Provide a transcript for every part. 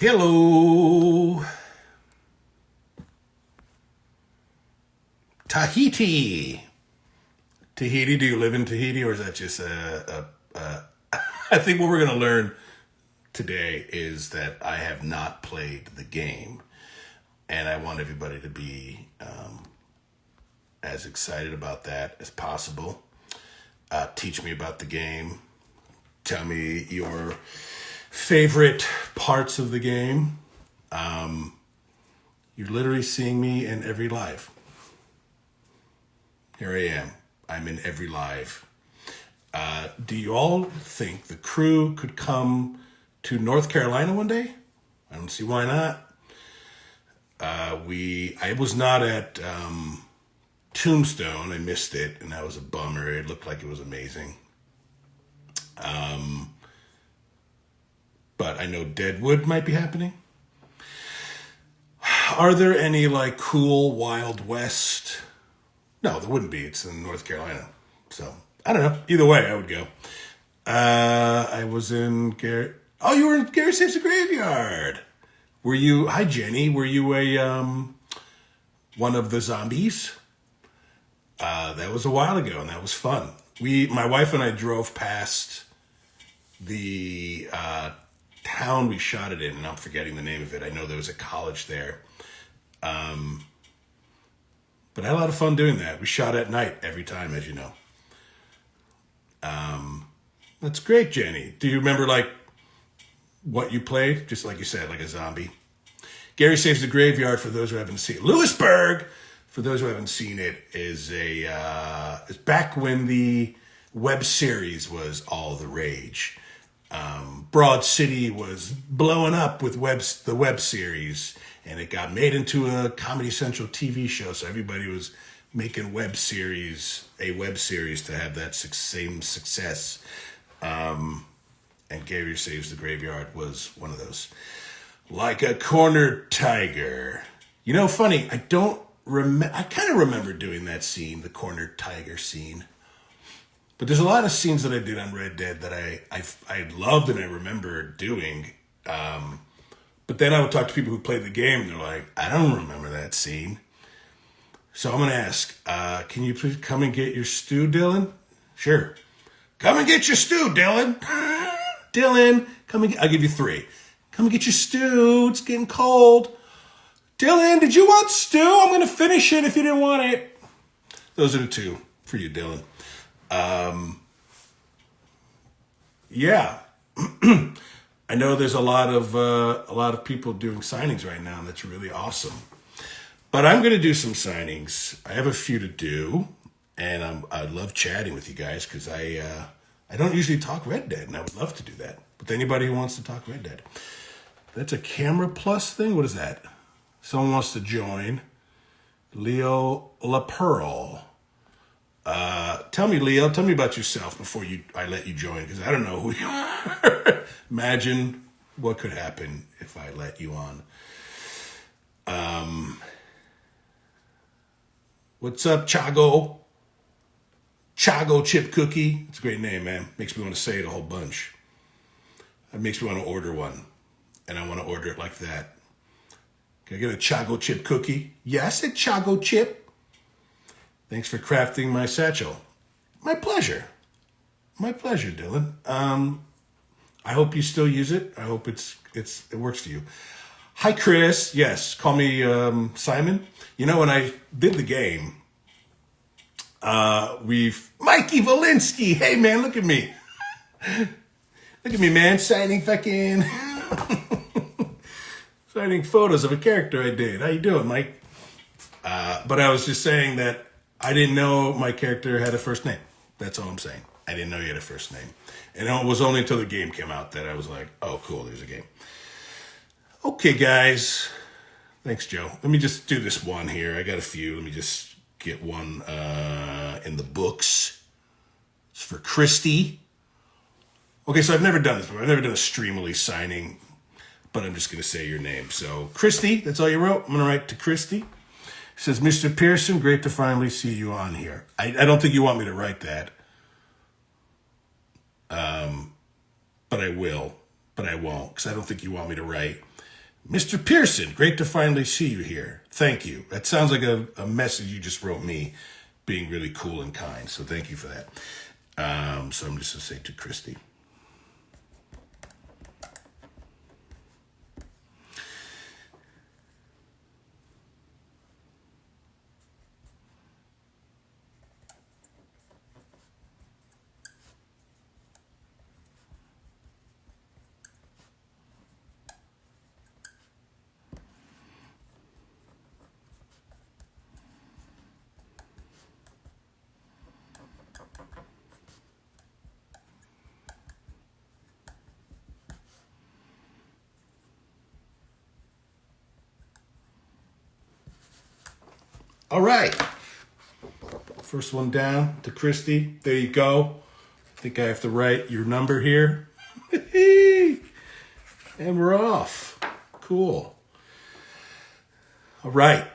Hello, Tahiti. Tahiti, do you live in Tahiti or is that just I think what we're going to learn today is that I have not played the game. And I want everybody to be as excited about that as possible. Teach me about the game. Tell me your favorite parts of the game. You're literally seeing me in every live. Here I am. I'm in every live. Do you all think the crew could come to North Carolina one day? I don't see why not. I was not at Tombstone. I missed it, and that was a bummer. It looked like it was amazing. But I know Deadwood might be happening. Are there any like cool Wild West? No, there wouldn't be. It's in North Carolina. So, I don't know. Either way, I would go. I was in Gary. Oh, you were in Gary Saves the Graveyard. Were you, hi Jenny, were you one of the zombies? That was a while ago and that was fun. My wife and I drove past the town we shot it in, and I'm forgetting the name of it. I know there was a college there. But I had a lot of fun doing that. We shot at night every time, as you know. That's great, Jenny. Do you remember like what you played? Just like you said, like a zombie. Gary Saves the Graveyard, for those who haven't seen it. Lewisburg, for those who haven't seen it, is is back when the web series was all the rage. Broad City was blowing up with the web series, and it got made into a Comedy Central TV show. So everybody was making a web series to have that same success. And Gary Saves the Graveyard was one of those. Like a cornered tiger. You know, funny, I kind of remember doing that scene, the cornered tiger scene. But there's a lot of scenes that I did on Red Dead that I loved and I remember doing. But then I would talk to people who played the game and they're like, I don't remember that scene. So I'm going to ask, can you please come and get your stew, Dylan? Sure. Come and get your stew, Dylan. Dylan, I'll give you 3. Come and get your stew. It's getting cold. Dylan, did you want stew? I'm going to finish it if you didn't want it. Those are the 2 for you, Dylan. Yeah. I know there's a lot of people doing signings right now, and that's really awesome. But I'm going to do some signings. I have a few to do, and I love chatting with you guys because I don't usually talk Red Dead, and I would love to do that. With anybody who wants to talk Red Dead. That's a Camera Plus thing? What is that? Someone wants to join. Leo LaPearl. Tell me, Leo, tell me about yourself before I let you join, because I don't know who you are. Imagine what could happen if I let you on. What's up, Chago? Chago Chip Cookie. It's a great name, man. Makes me want to say it a whole bunch. It makes me want to order one. And I want to order it like that. Can I get a Chago Chip Cookie? Yeah, I said Chago Chip. Thanks for crafting my satchel. My pleasure. My pleasure, Dylan. I hope you still use it. I hope it works for you. Hi, Chris. Yes, call me Simon. You know, when I did the game, Mikey Valinsky. Hey, man, look at me. Look at me, man, signing photos of a character I did. How you doing, Mike? But I was just saying that I didn't know my character had a first name. That's all I'm saying. I didn't know he had a first name. And it was only until the game came out that I was like, oh, cool, there's a game. Okay, guys. Thanks, Joe. Let me just do this one here. I got a few. Let me just get one in the books. It's for Christy. Okay, so I've never done this before. I've never done a Streamily signing, but I'm just going to say your name. So, Christy, that's all you wrote? I'm going to write to Christy. It says, Mr. Pearson, great to finally see you on here. I don't think you want me to write that. But I will. But I won't, because I don't think you want me to write. Mr. Pearson, great to finally see you here. Thank you. That sounds like a message you just wrote me, being really cool and kind. So thank you for that. So I'm just going to say to Christy. All right. First one down to Christy. There you go. I think I have to write your number here. And we're off. Cool. All right.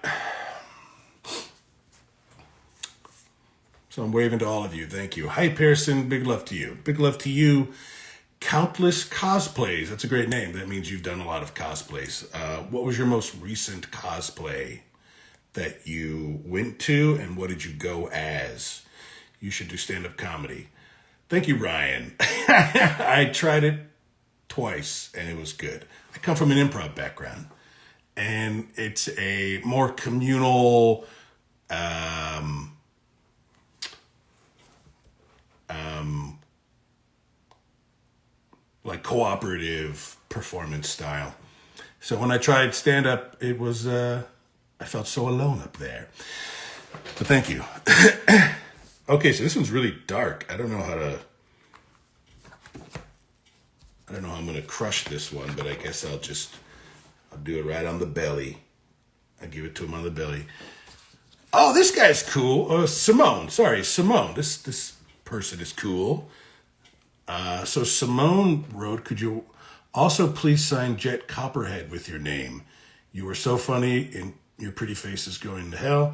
So I'm waving to all of you. Thank you. Hi, Pearson. Big love to you. Big love to you. Countless cosplays. That's a great name. That means you've done a lot of cosplays. What was your most recent cosplay that you went to, and what did you go as? You should do stand-up comedy. Thank you, Ryan. I tried it twice, and it was good. I come from an improv background, and it's a more communal, like cooperative performance style. So when I tried stand-up, it was... I felt so alone up there. But thank you. Okay, so this one's really dark. I don't know how I'm going to crush this one, but I guess I'll do it right on the belly. I give it to him on the belly. Oh, this guy's cool. Simone. Sorry, Simone. This person is cool. So Simone wrote, could you also please sign Jet Copperhead with your name? You were so funny and your pretty face is going to hell.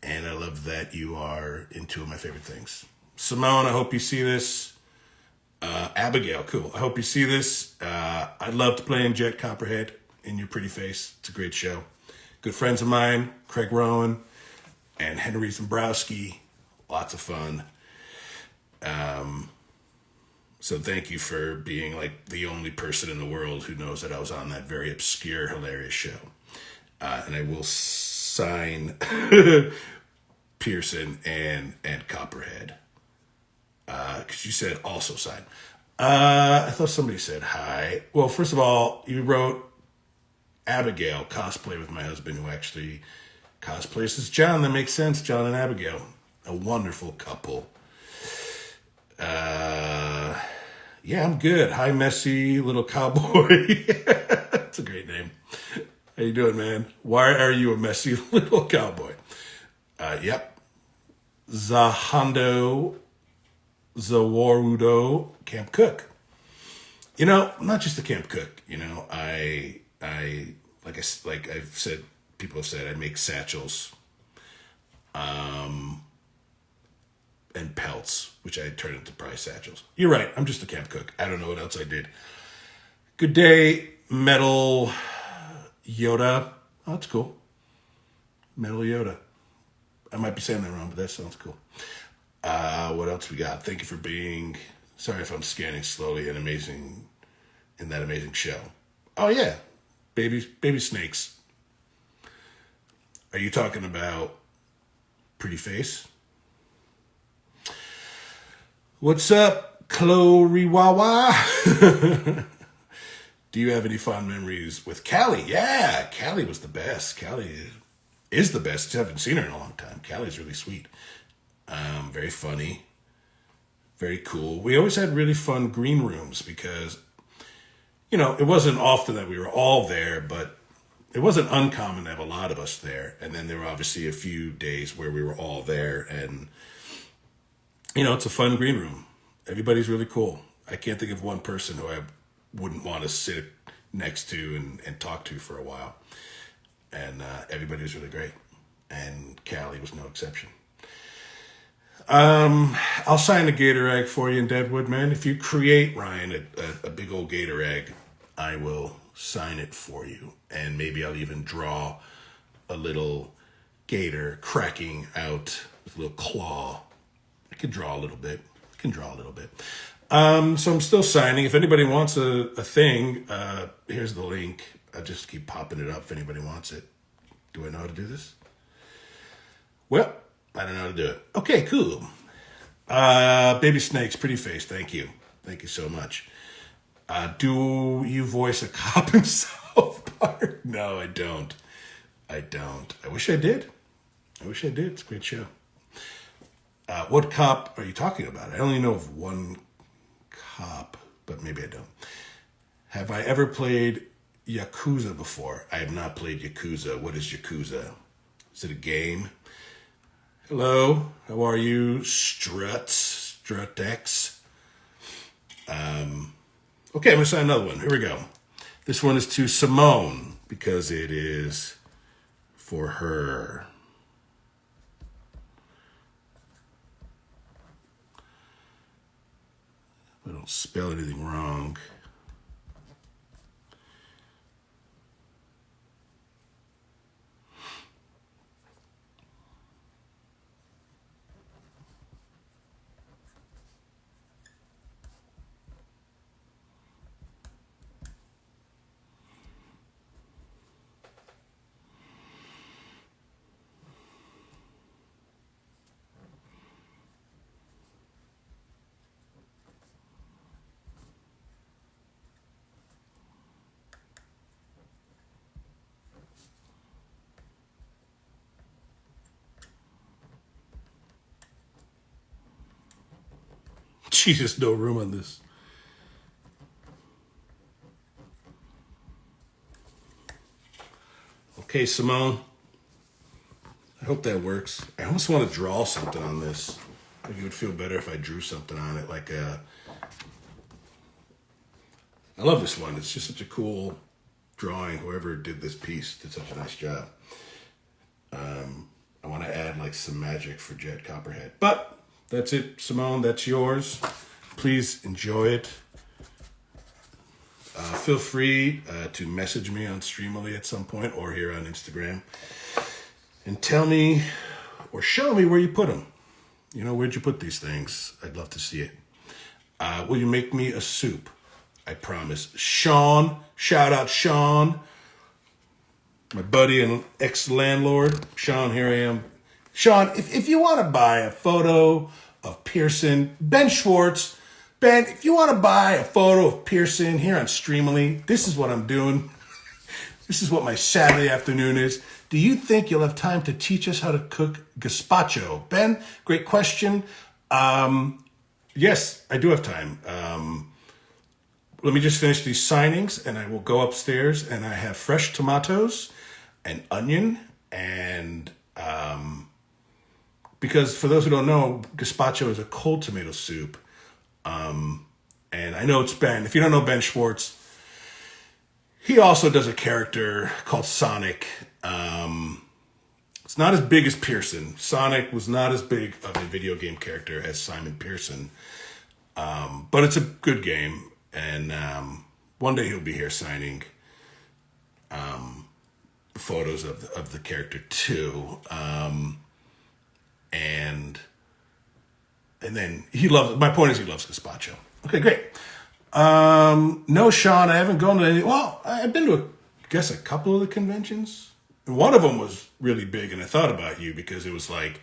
And I love that you are in two of my favorite things. Simone, I hope you see this. Abigail, cool. I hope you see this. I loved playing Jet Copperhead in your pretty face. It's a great show. Good friends of mine, Craig Rowan and Henry Zambrowski. Lots of fun. So thank you for being like the only person in the world who knows that I was on that very obscure, hilarious show. And I will sign Pearson and Copperhead. Because you said also sign. I thought somebody said hi. Well, first of all, you wrote Abigail, cosplay with my husband, who actually cosplays as John. That makes sense, John and Abigail. A wonderful couple. Yeah, I'm good. Hi, messy little cowboy. That's a great name. How you doing, man? Why are you a messy little cowboy? Yep. Zahando Zawarudo, camp cook. You know, I'm not just a camp cook. You know, I like I've said, people have said, I make satchels, and pelts, which I turn into prize satchels. You're right. I'm just a camp cook. I don't know what else I did. Good day, Metal Yoda. Oh, that's cool. Metal Yoda. I might be saying that wrong, but that sounds cool. What else we got? Thank you for being... Sorry if I'm scanning slowly and amazing in that amazing show. Oh, yeah. Baby snakes. Are you talking about pretty face? What's up, Chloe Wawa? Do you have any fond memories with Callie? Yeah, Callie was the best. Callie is the best. I haven't seen her in a long time. Callie's really sweet. Very funny. Very cool. We always had really fun green rooms because, you know, it wasn't often that we were all there, but it wasn't uncommon to have a lot of us there. And then there were obviously a few days where we were all there, and you know, it's a fun green room. Everybody's really cool. I can't think of one person who I wouldn't want to sit next to and talk to for a while. And everybody was really great. And Callie was no exception. I'll sign a gator egg for you in Deadwood, man. If you create, Ryan, a big old gator egg, I will sign it for you. And maybe I'll even draw a little gator cracking out with a little claw. I can draw a little bit. So I'm still signing. If anybody wants a thing, here's the link. I'll just keep popping it up if anybody wants it. Do I know how to do this? Well, I don't know how to do it. Okay, cool. Baby Snakes, pretty face. Thank you. Thank you so much. Do you voice a cop in South Park? No, I don't. I wish I did. It's a great show. What cop are you talking about? I only know of one cop, but maybe I don't. Have I ever played Yakuza before? I have not played Yakuza. What is Yakuza? Is it a game? Hello, how are you, Strutex? Okay, I'm gonna sign another one. Here we go. This one is to Simone because it is for her. I don't spell anything wrong. Jesus, no room on this. Okay, Simone. I hope that works. I almost want to draw something on this. I think it would feel better if I drew something on it. I love this one. It's just such a cool drawing. Whoever did this piece did such a nice job. I want to add some magic for Jet Copperhead. But that's it, Simone. That's yours. Please enjoy it. Feel free to message me on Streamily at some point or here on Instagram and tell me or show me where you put them. Where'd you put these things? I'd love to see it. Will you make me a soup? I promise. Sean, shout out Sean, my buddy and ex-landlord. Sean, here I am. Sean, if you want to buy a photo of Pearson, Ben Schwartz, Ben, if you want to buy a photo of Pearson here on Streamily, this is what I'm doing. This is what my Saturday afternoon is. Do you think you'll have time to teach us how to cook gazpacho? Ben, great question. Yes, I do have time. Let me just finish these signings and I will go upstairs and I have fresh tomatoes and onion and because for those who don't know, gazpacho is a cold tomato soup. And I know it's Ben. If you don't know Ben Schwartz, he also does a character called Sonic. It's not as big as Pearson. Sonic was not as big of a video game character as Simon Pearson. But it's a good game. And one day he'll be here signing photos of the character too. And then my point is he loves gazpacho. Okay, great. No, Sean, I haven't gone to any. Well, I've been to, a couple of the conventions. And one of them was really big, and I thought about you because it was it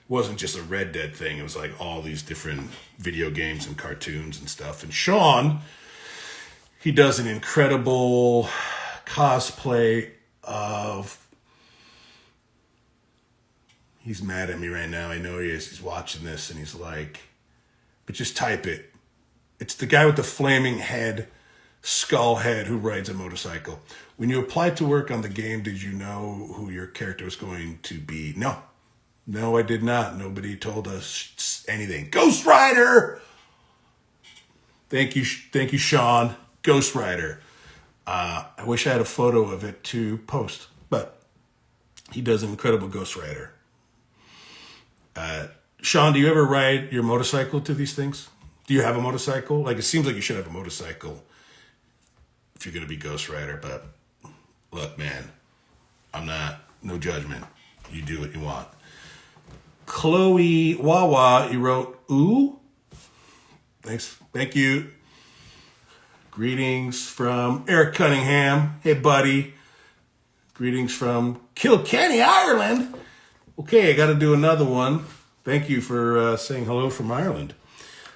wasn't just a Red Dead thing. It was all these different video games and cartoons and stuff. And Sean, he does an incredible cosplay of. He's mad at me right now. I know he is. He's watching this and he's like, but just type it. It's the guy with the flaming head, skull head who rides a motorcycle. When you applied to work on the game, did you know who your character was going to be? No. No, I did not. Nobody told us anything. Ghost Rider! Thank you, Sean. Ghost Rider. I wish I had a photo of it to post, but he does an incredible Ghost Rider. Sean, do you ever ride your motorcycle to these things? Do you have a motorcycle? It seems like you should have a motorcycle. If if you're going to be Ghost Rider. But look, man, no judgment. You do what you want. Chloe Wawa, you wrote, ooh. Thank you. Greetings from Eric Cunningham. Hey, buddy. Greetings from Kilkenny, Ireland. Okay, I got to do another one. Thank you for saying hello from Ireland.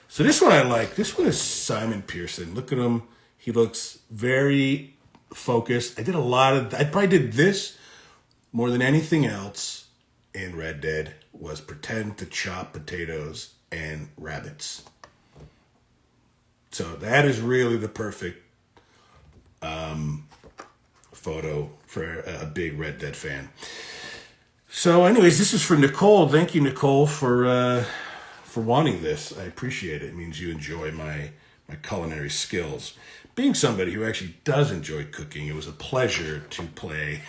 So this one I like. This one is Simon Pearson. Look at him. He looks very focused. I probably did this more than anything else in Red Dead was pretend to chop potatoes and rabbits. So that is really the perfect photo for a big Red Dead fan. So anyways, this is for Nicole. Thank you, Nicole, for wanting this. I appreciate it. It means you enjoy my culinary skills. Being somebody who actually does enjoy cooking, it was a pleasure to play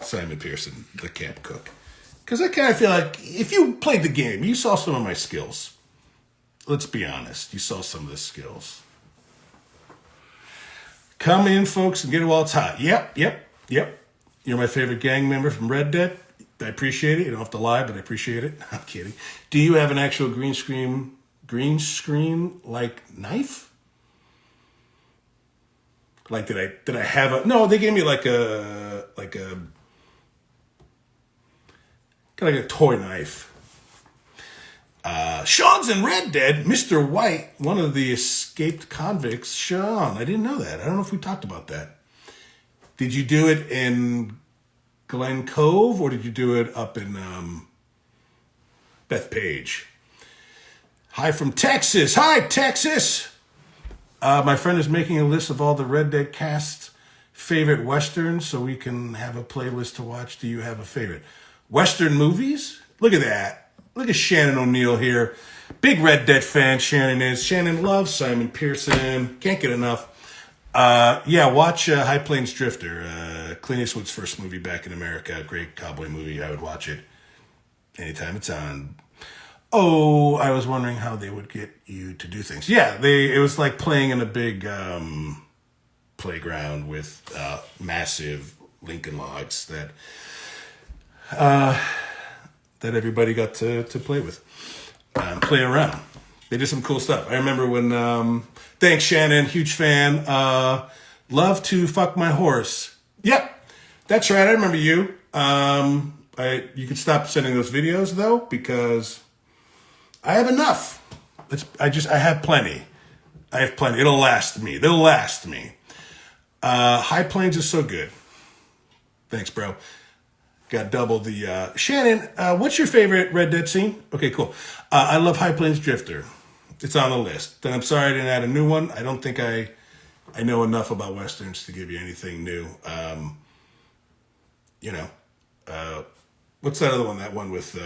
Simon Pearson, the camp cook. Because I kind of feel like if you played the game, you saw some of my skills. Let's be honest. You saw some of the skills. Come in, folks, and get it while it's hot. Yep. You're my favorite gang member from Red Dead. I appreciate it. You don't have to lie, but I appreciate it. I'm kidding. Do you have an actual green screen like knife? Like did I have a no, they gave me like a toy knife. Sean's in Red Dead. Mr. White, one of the escaped convicts. Sean, I didn't know that. I don't know if we talked about that. Did you do it in Glen Cove or did you do it up in Bethpage? Hi from Texas. Hi, Texas. My friend is making a list of all the Red Dead cast's favorite Westerns so we can have a playlist to watch. Do you have a favorite? Western movies? Look at that. Look at Shannon O'Neill here. Big Red Dead fan Shannon is. Shannon loves Simon Pearson. Can't get enough. Watch High Plains Drifter. Clint Eastwood's first movie back in America. Great cowboy movie. I would watch it anytime it's on. Oh, I was wondering how they would get you to do things. Yeah, it was like playing in a big playground with massive Lincoln logs that everybody got to play with, play around. They did some cool stuff. I remember when, thanks Shannon, huge fan, love to fuck my horse. Yep, that's right, I remember you. You could stop sending those videos though, because I have enough. I have plenty. It'll last me. They'll last me. High Plains is so good. Thanks, bro. Got double the... Shannon, what's your favorite Red Dead scene? Okay, cool. I love High Plains Drifter. It's on the list. Then I'm sorry I didn't add a new one. I don't think I know enough about Westerns to give you anything new. What's that other one? That one with...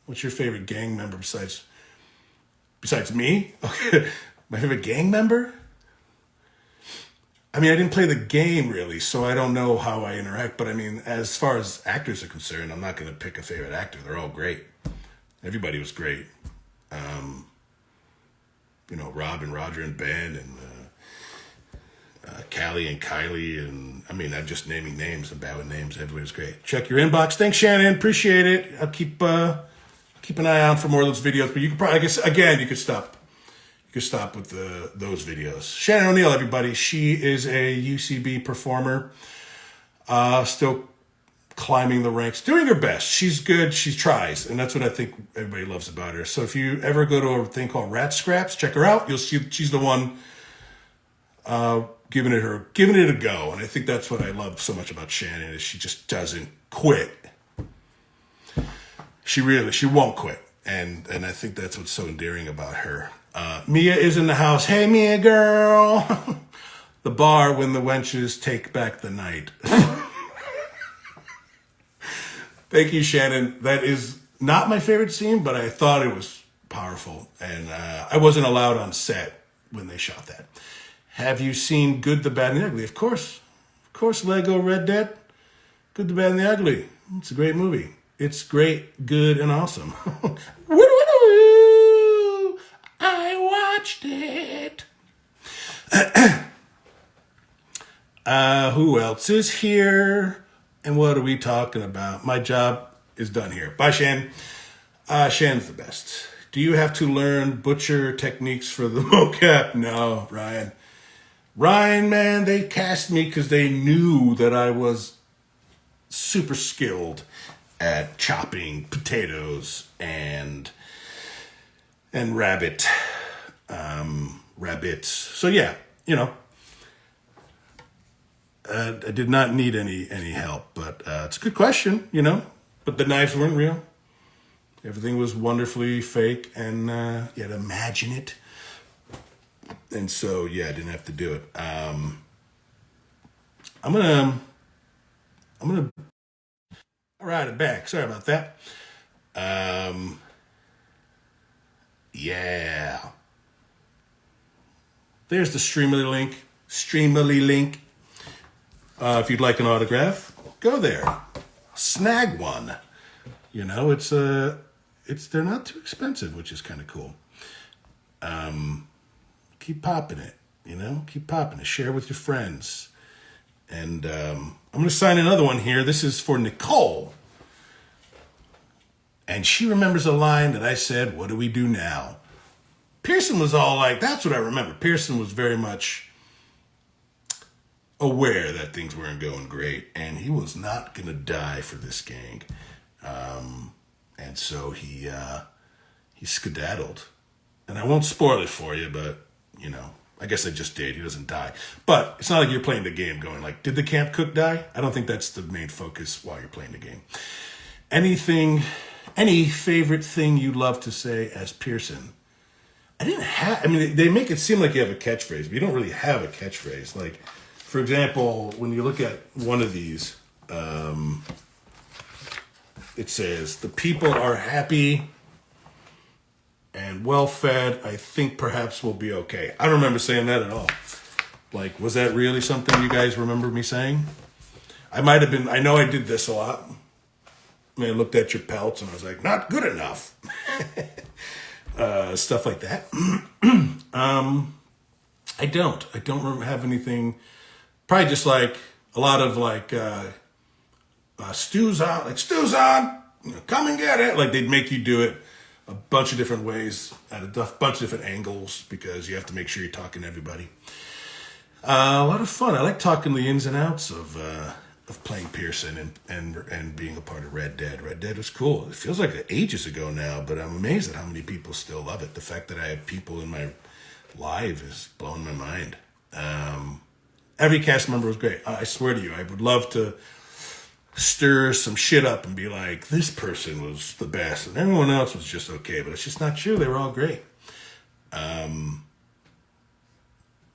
what's your favorite gang member besides me? Okay, my favorite gang member? I mean, I didn't play the game really, so I don't know how I interact. But I mean, as far as actors are concerned, I'm not going to pick a favorite actor. They're all great. Everybody was great. Rob and Roger and Ben and Callie and Kylie. And I mean, I'm just naming names and bowing names. Everybody was great. Check your inbox. Thanks, Shannon. Appreciate it. I'll keep an eye out for more of those videos. But you can probably, I guess, again, you could stop with those videos. Shannon O'Neill, everybody. She is a UCB performer, still climbing the ranks, doing her best. She's good. She tries, and that's what I think everybody loves about her. So if you ever go to a thing called Rat Scraps, check her out. You'll see she's the one giving it a go, and I think that's what I love so much about Shannon is she just doesn't quit. She won't quit, and I think that's what's so endearing about her. Mia is in the house. Hey, Mia, girl. The bar when the wenches take back the night. Thank you, Shannon. That is not my favorite scene, but I thought it was powerful. And I wasn't allowed on set when they shot that. Have you seen Good, the Bad, and the Ugly? Of course. Of course, Lego Red Dead. Good, the Bad, and the Ugly. It's a great movie. It's great, good, and awesome. I watched it. Who else is here? And what are we talking about? My job is done here. Bye, Shan. Shan's the best. Do you have to learn butcher techniques for the mocap? No, Ryan. Ryan, man, they cast me because they knew that I was super skilled at chopping potatoes and rabbits. So yeah, I did not need any help, but it's a good question, But the knives weren't real. Everything was wonderfully fake, and you had to imagine it. And so, yeah, I didn't have to do it. I'm gonna ride it back. Sorry about that. Yeah. There's the Streamily link. Streamily link. If you'd like an autograph, go there. Snag one. They're not too expensive, which is kind of cool. Keep popping it, Keep popping it. Share with your friends. And I'm going to sign another one here. This is for Nicole. And she remembers a line that I said, "What do we do now?" Pearson was all like, that's what I remember. Pearson was very much aware that things weren't going great. And he was not going to die for this gang. And so he skedaddled. And I won't spoil it for you, but, I guess I just did. He doesn't die. But it's not like you're playing the game going like, did the camp cook die? I don't think that's the main focus while you're playing the game. Any favorite thing you love to say as Pearson? They make it seem like you have a catchphrase, but you don't really have a catchphrase. Like, for example, when you look at one of these, it says, "The people are happy and well-fed. I think perhaps we'll be okay." I don't remember saying that at all. Like, was that really something you guys remember me saying? I might have been. I know I did this a lot. I looked at your pelts and I was like, not good enough. Stuff like that. I don't have anything. Probably just like a lot of like stew's on. Like, stew's on. Come and get it. Like, they'd make you do it a bunch of different ways at a bunch of different angles because you have to make sure you're talking to everybody. A lot of fun. I like talking the ins and outs of playing Pearson and being a part of Red Dead. Red Dead was cool. It feels like ages ago now, but I'm amazed at how many people still love it. The fact that I have people in my live is blowing my mind. Every cast member was great. I swear to you, I would love to stir some shit up and be like, this person was the best and everyone else was just okay, but it's just not true. They were all great.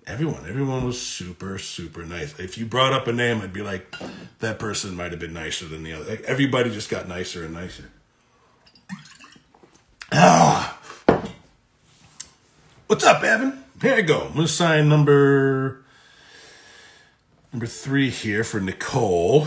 Everyone was super, super nice. If you brought up a name, I'd be like, that person might have been nicer than the other. Like, everybody just got nicer and nicer. What's up, Evan? Here I go. I'm going to sign number 3 here for Nicole.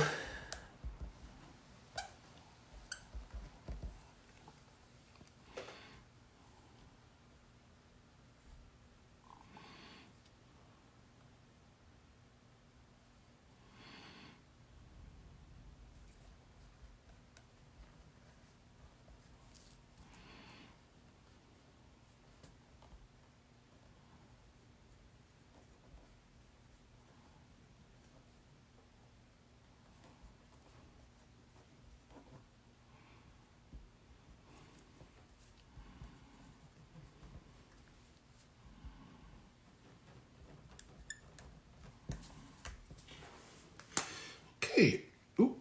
Okay. Ooh.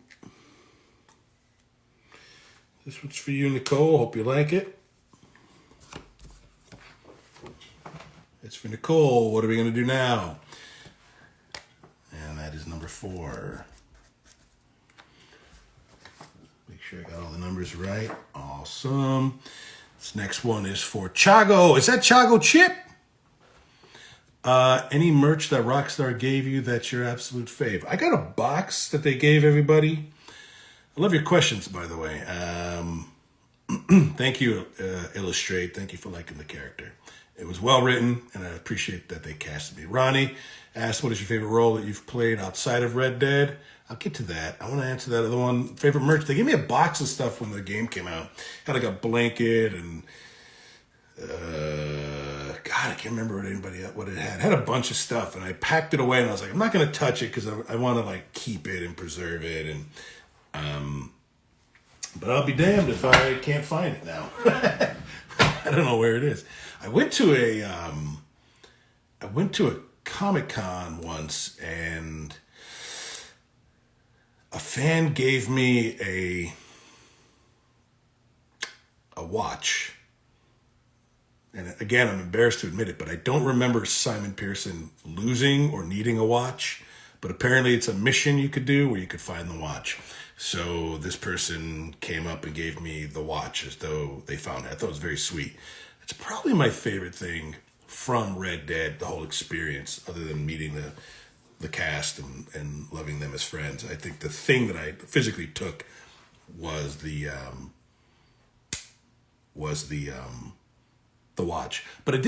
This one's for you, Nicole. Hope you like it. It's for Nicole. What are we going to do now? And that is number 4. Make sure I got all the numbers right. Awesome. This next one is for Chago. Is that Chago Chip? Any merch that Rockstar gave you that's your absolute fave? I got a box that they gave everybody. I love your questions, by the way. Thank you, Illustrate. Thank you for liking the character. It was well written, and I appreciate that they casted me. Ronnie asked, what is your favorite role that you've played outside of Red Dead? I'll get to that. I want to answer that other one. Favorite merch. They gave me a box of stuff when the game came out. Had like a blanket and God, I can't remember what it had. It had a bunch of stuff, and I packed it away, and I was like, I'm not going to touch it because I want to like keep it and preserve it. And but I'll be damned if I can't find it now. I don't know where it is. I went to a Comic-Con once, and a fan gave me a watch. And again, I'm embarrassed to admit it, but I don't remember Simon Pearson losing or needing a watch. But apparently it's a mission you could do where you could find the watch. So this person came up and gave me the watch as though they found it. I thought it was very sweet. It's probably my favorite thing from Red Dead, the whole experience, other than meeting the cast and loving them as friends. I think the thing that I physically took was the watch. But I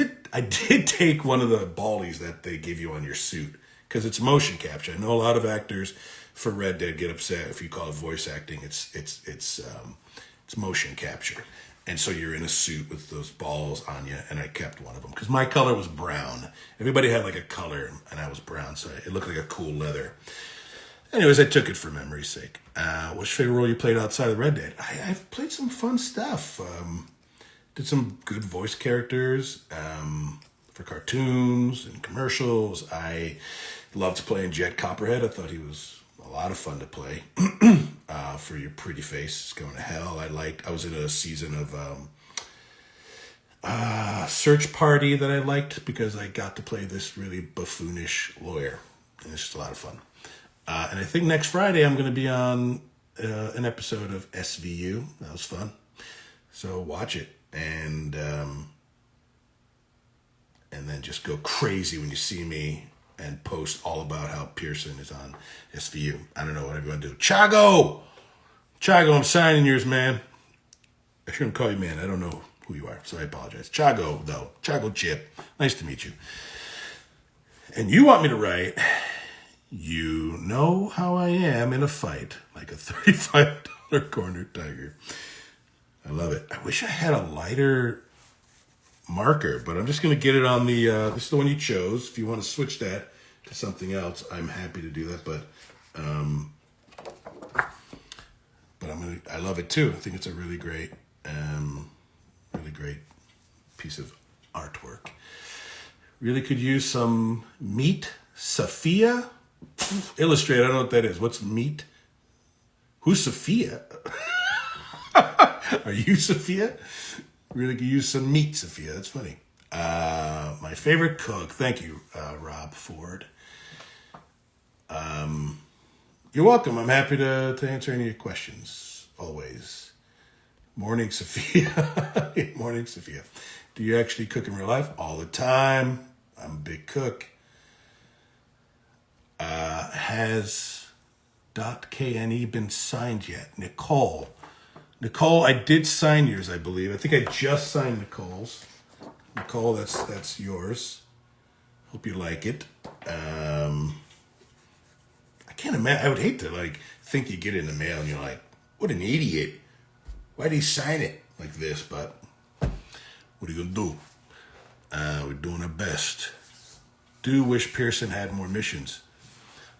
did take one of the ballies that they give you on your suit because it's motion capture. I know a lot of actors for Red Dead get upset if you call it voice acting. It's motion capture. And so you're in a suit with those balls on you, and I kept one of them because my color was brown. Everybody had like a color, and I was brown, so it looked like a cool leather. Anyways, I took it for memory's sake. What's your favorite role you played outside of Red Dead? I've played some fun stuff. Did some good voice characters for cartoons and commercials. I loved playing Jet Copperhead. I thought he was a lot of fun to play. For your pretty face going to hell. I was in a season of Search Party that I liked because I got to play this really buffoonish lawyer. And it's just a lot of fun. And I think next Friday I'm going to be on an episode of SVU. That was fun. So watch it. And then just go crazy when you see me and post all about how Pearson is on SVU. I don't know what everyone do. Chago, I'm signing yours, man. I shouldn't call you man. I don't know who you are, so I apologize. Chago, though. Chago Chip. Nice to meet you. And you want me to write, you know how I am in a fight, like a $35 corner tiger. I love it. I wish I had a lighter marker, but I'm just going to get it on the, this is the one you chose. If you want to switch that to something else, I'm happy to do that, but I love it too. I think it's a really great piece of artwork. Really could use some meat. Sophia? Illustrate, I don't know what that is. What's meat? Who's Sophia? Are you Sophia? Really could use some meat, Sophia. That's funny. My favorite cook. Thank you, Rob Ford. You're welcome. I'm happy to answer any of your questions. Always. Morning, Sophia. Morning, Sophia. Do you actually cook in real life? All the time. I'm a big cook. Has .kne been signed yet? Nicole, I did sign yours, I believe. I think I just signed Nicole's. Nicole, that's yours. Hope you like it. I can't imagine. I would hate to think you get it in the mail and you're like, what an idiot. Why'd he sign it like this? But what are you gonna do? We're doing our best. Do wish Pearson had more missions.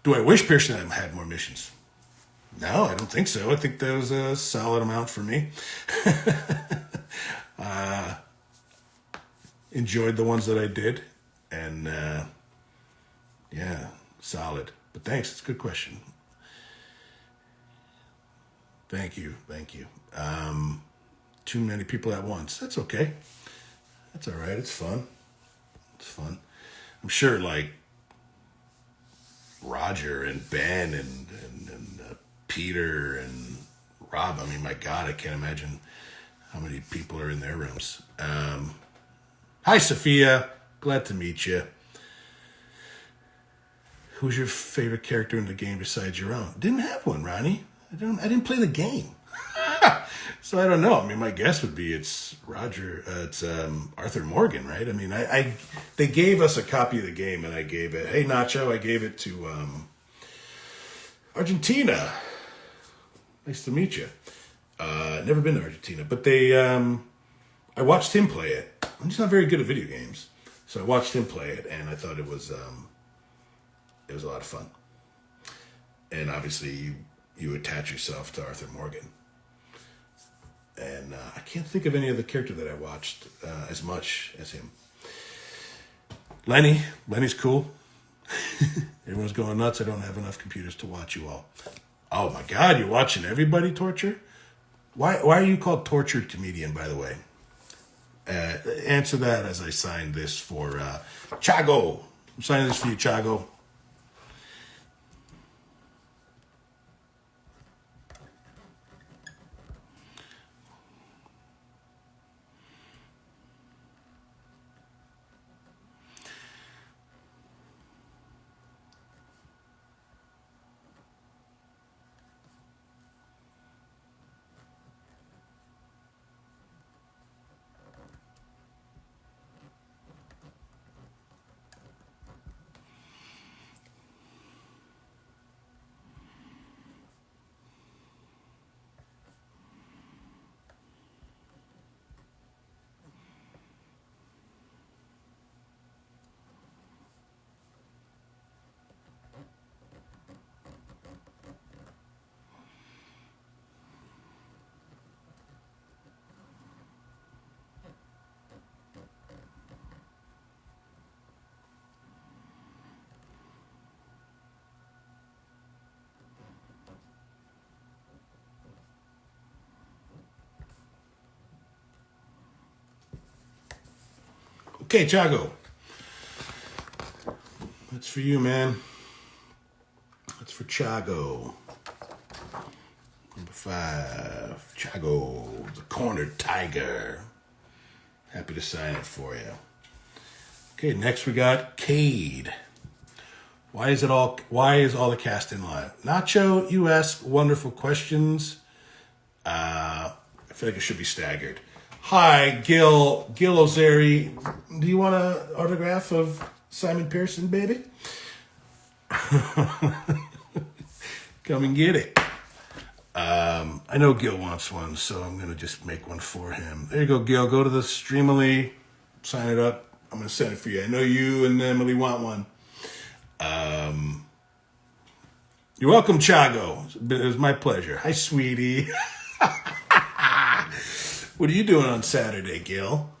Do I wish Pearson had more missions? No, I don't think so. I think that was a solid amount for me. Enjoyed the ones that I did. And yeah, solid. But thanks, it's a good question. Thank you. Too many people at once. That's okay. That's all right. It's fun. I'm sure Roger and Ben and Peter and Rob. I mean, my God, I can't imagine how many people are in their rooms. Hi, Sophia. Glad to meet you. Who's your favorite character in the game besides your own? Didn't have one, Ronnie. I didn't play the game. So I don't know. I mean, my guess would be it's Arthur Morgan, right? I mean, they gave us a copy of the game, and I gave it. Hey, Nacho, I gave it to Argentina. Nice to meet you. Never been to Argentina, but I watched him play it. I'm just not very good at video games, so I watched him play it, and I thought it was a lot of fun. And obviously, you attach yourself to Arthur Morgan. And I can't think of any other character that I watched as much as him. Lenny's cool. Everyone's going nuts. I don't have enough computers to watch you all. Oh my God, you're watching everybody torture? Why are you called tortured comedian, by the way? Answer that as I sign this for Chago. I'm signing this for you, Chago. Okay, Chago. That's for you, man. That's for Chago. Number 5, Chago, the cornered tiger. Happy to sign it for you. Okay, next we got Cade. Why is all the cast in live? Nacho, you ask wonderful questions. I feel like it should be staggered. Hi, Gil Ozeri. Do you want an autograph of Simon Pearson, baby? Come and get it. I know Gil wants one, so I'm going to just make one for him. There you go, Gil. Go to the Streamily, sign it up. I'm going to send it for you. I know you and Emily want one. You're welcome, Chago. It was my pleasure. Hi, sweetie. What are you doing on Saturday, Gil?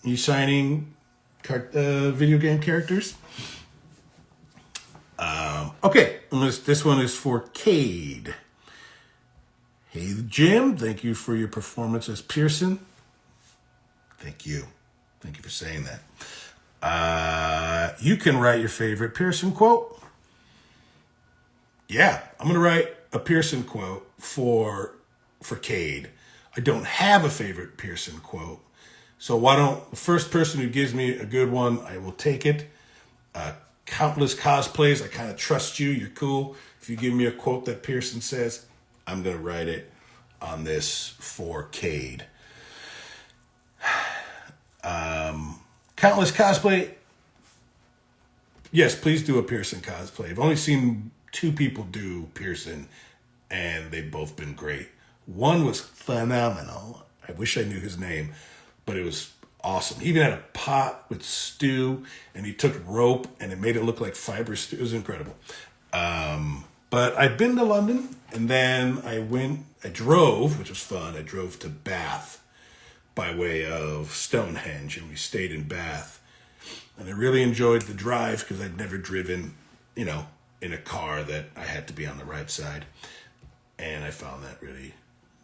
You signing video game characters? Okay, this one is for Cade. Hey, Jim, thank you for your performance as Pearson. Thank you. Thank you for saying that. You can write your favorite Pearson quote. Yeah, I'm going to write a Pearson quote for Cade. I don't have a favorite Pearson quote. So the first person who gives me a good one, I will take it. Countless cosplays, I kind of trust you. You're cool. If you give me a quote that Pearson says, I'm going to write it on this for Cade. Countless cosplay. Yes, please do a Pearson cosplay. I've only seen 2 people do Pearson, and they've both been great. One was phenomenal. I wish I knew his name, but it was awesome. He even had a pot with stew, and he took rope, and it made it look like fiber stew. It was incredible. But I've been to London, and then I drove, which was fun. I drove to Bath by way of Stonehenge, and we stayed in Bath. And I really enjoyed the drive because I'd never driven, in a car that I had to be on the right side. And I found that really,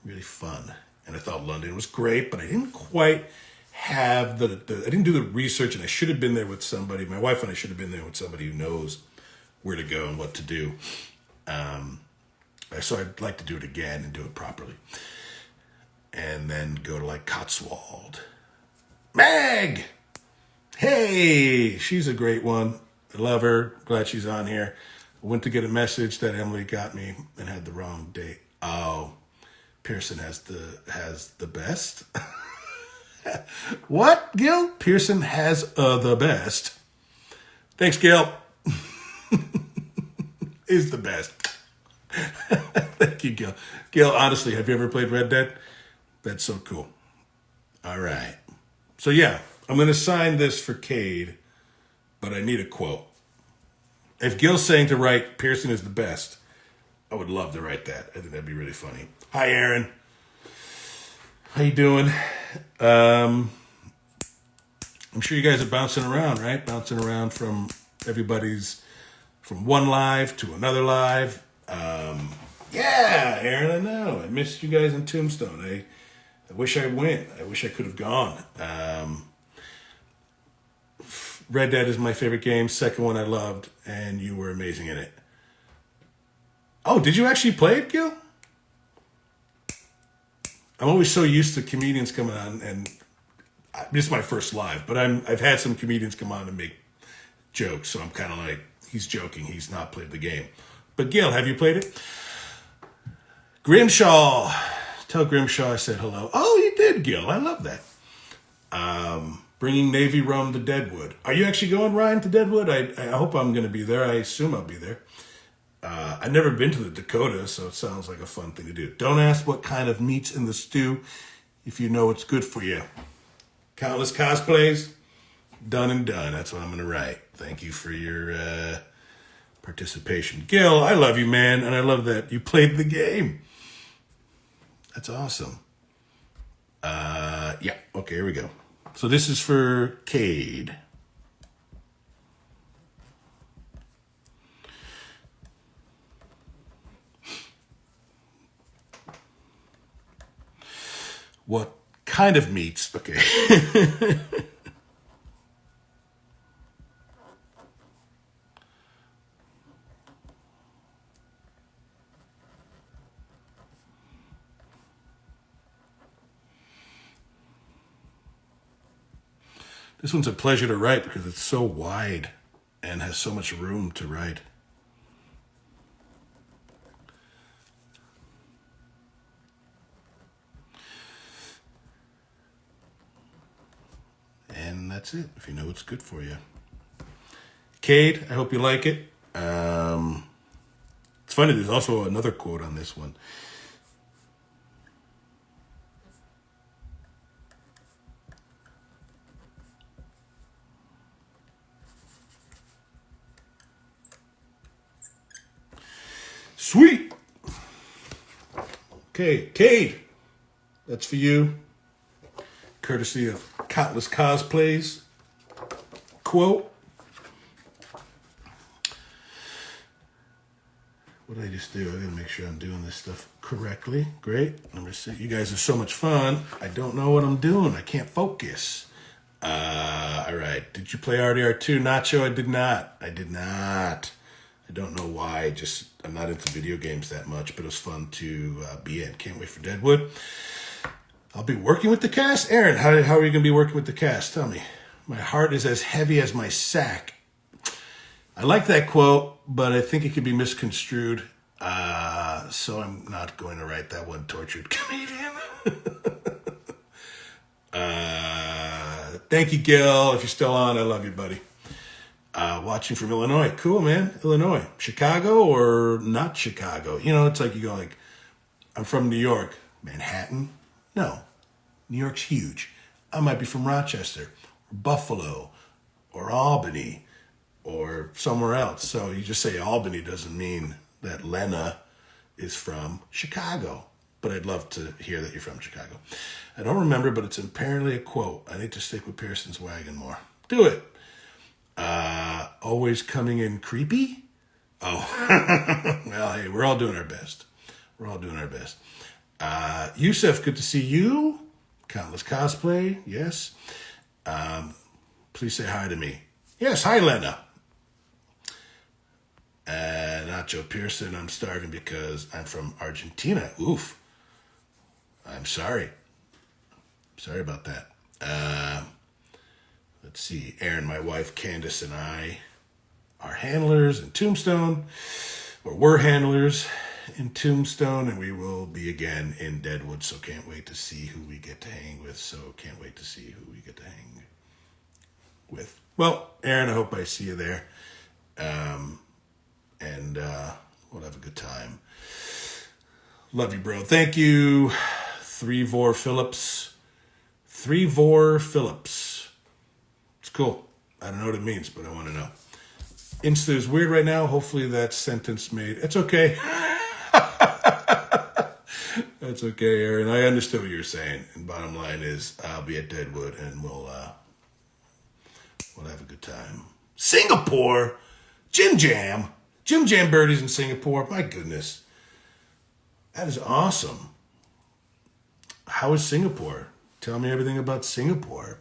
really fun. And I thought London was great, but I didn't quite have I didn't do the research, and I should have been there with somebody. My wife and I should have been there with somebody who knows where to go and what to do. So I'd like to do it again and do it properly. And then go to Cotswold. Meg! Hey! She's a great one. I love her. Glad she's on here. I went to get a message that Emily got me and had the wrong date. Oh, Pearson has the best. What, Gil? Pearson has the best. Thanks, Gil. Is the best. Thank you, Gil. Gil, honestly, have you ever played Red Dead? That's so cool. All right. So yeah, I'm going to sign this for Cade, but I need a quote. If Gil's saying to write Pearson is the best, I would love to write that. I think that'd be really funny. Hi, Aaron. How you doing? I'm sure you guys are bouncing around, right? Bouncing around from one live to another live. Yeah, Aaron, I know. I missed you guys in Tombstone. I wish I went. I wish I could have gone. Red Dead is my favorite game. Second one I loved, and you were amazing in it. Oh, did you actually play it, Gil? I'm always so used to comedians coming on, and this is my first live, but I've had some comedians come on and make jokes, so I'm kind of like, he's joking. He's not played the game. But Gil, have you played it? Grimshaw. Tell Grimshaw I said hello. Oh, you did, Gil. I love that. Bringing Navy rum to Deadwood. Are you actually going, Ryan, to Deadwood? I hope I'm going to be there. I assume I'll be there. I've never been to the Dakota, so it sounds like a fun thing to do. Don't ask what kind of meat's in the stew if you know it's good for you. Countless cosplays, done and done. That's what I'm going to write. Thank you for your participation. Gil, I love you, man, and I love that you played the game. That's awesome. Yeah, okay, here we go. So this is for Cade. What kind of meats? Okay. This one's a pleasure to write because it's so wide and has so much room to write. And that's it, if you know it's good for you. Cade, I hope you like it. It's funny, there's also another quote on this one. Sweet. Okay, Cade, that's for you. Courtesy of Countless Cosplays. Quote. What did I just do? I gotta make sure I'm doing this stuff correctly. Great. Number 6. You guys are so much fun. I don't know what I'm doing. I can't focus. All right. Did you play RDR2? Nacho, I did not. I don't know why. I'm not into video games that much, but it was fun to be in. Can't wait for Deadwood. I'll be working with the cast. Aaron, how are you going to be working with the cast? Tell me. My heart is as heavy as my sack. I like that quote, but I think it could be misconstrued. So I'm not going to write that one, tortured comedian. Thank you, Gil. If you're still on, I love you, buddy. Watching from Illinois. Cool, man. Illinois. Chicago or not Chicago? You know, it's like you go like, I'm from New York. Manhattan? No. New York's huge. I might be from Rochester, or Buffalo, or Albany, or somewhere else. So you just say Albany doesn't mean that Lena is from Chicago. But I'd love to hear that you're from Chicago. I don't remember, but it's apparently a quote. I need to stick with Pearson's wagon more. Do it. Always coming in creepy? Oh. Well, hey, we're all doing our best. Yusuf, good to see you. Countless Cosplay, yes. Please say hi to me. Yes, hi, Lena. Nacho Pearson, I'm starving because I'm from Argentina. Oof. I'm sorry. Sorry about that. Let's see. Aaron, my wife, Candace, and I are handlers in Tombstone, or were handlers. in Tombstone, and we will be again in Deadwood. So can't wait to see who we get to hang with. Well, Aaron, I hope I see you there. And we'll have a good time. Love you, bro. Thank you, Threvor Phillips. It's cool. I don't know what it means, but I want to know. Insta is weird right now. Hopefully that sentence made... It's okay. That's okay, Aaron. I understood what you were saying. And bottom line is, I'll be at Deadwood, and we'll have a good time. Singapore! Jim Jam Birdies in Singapore. My goodness. That is awesome. How is Singapore? Tell me everything about Singapore.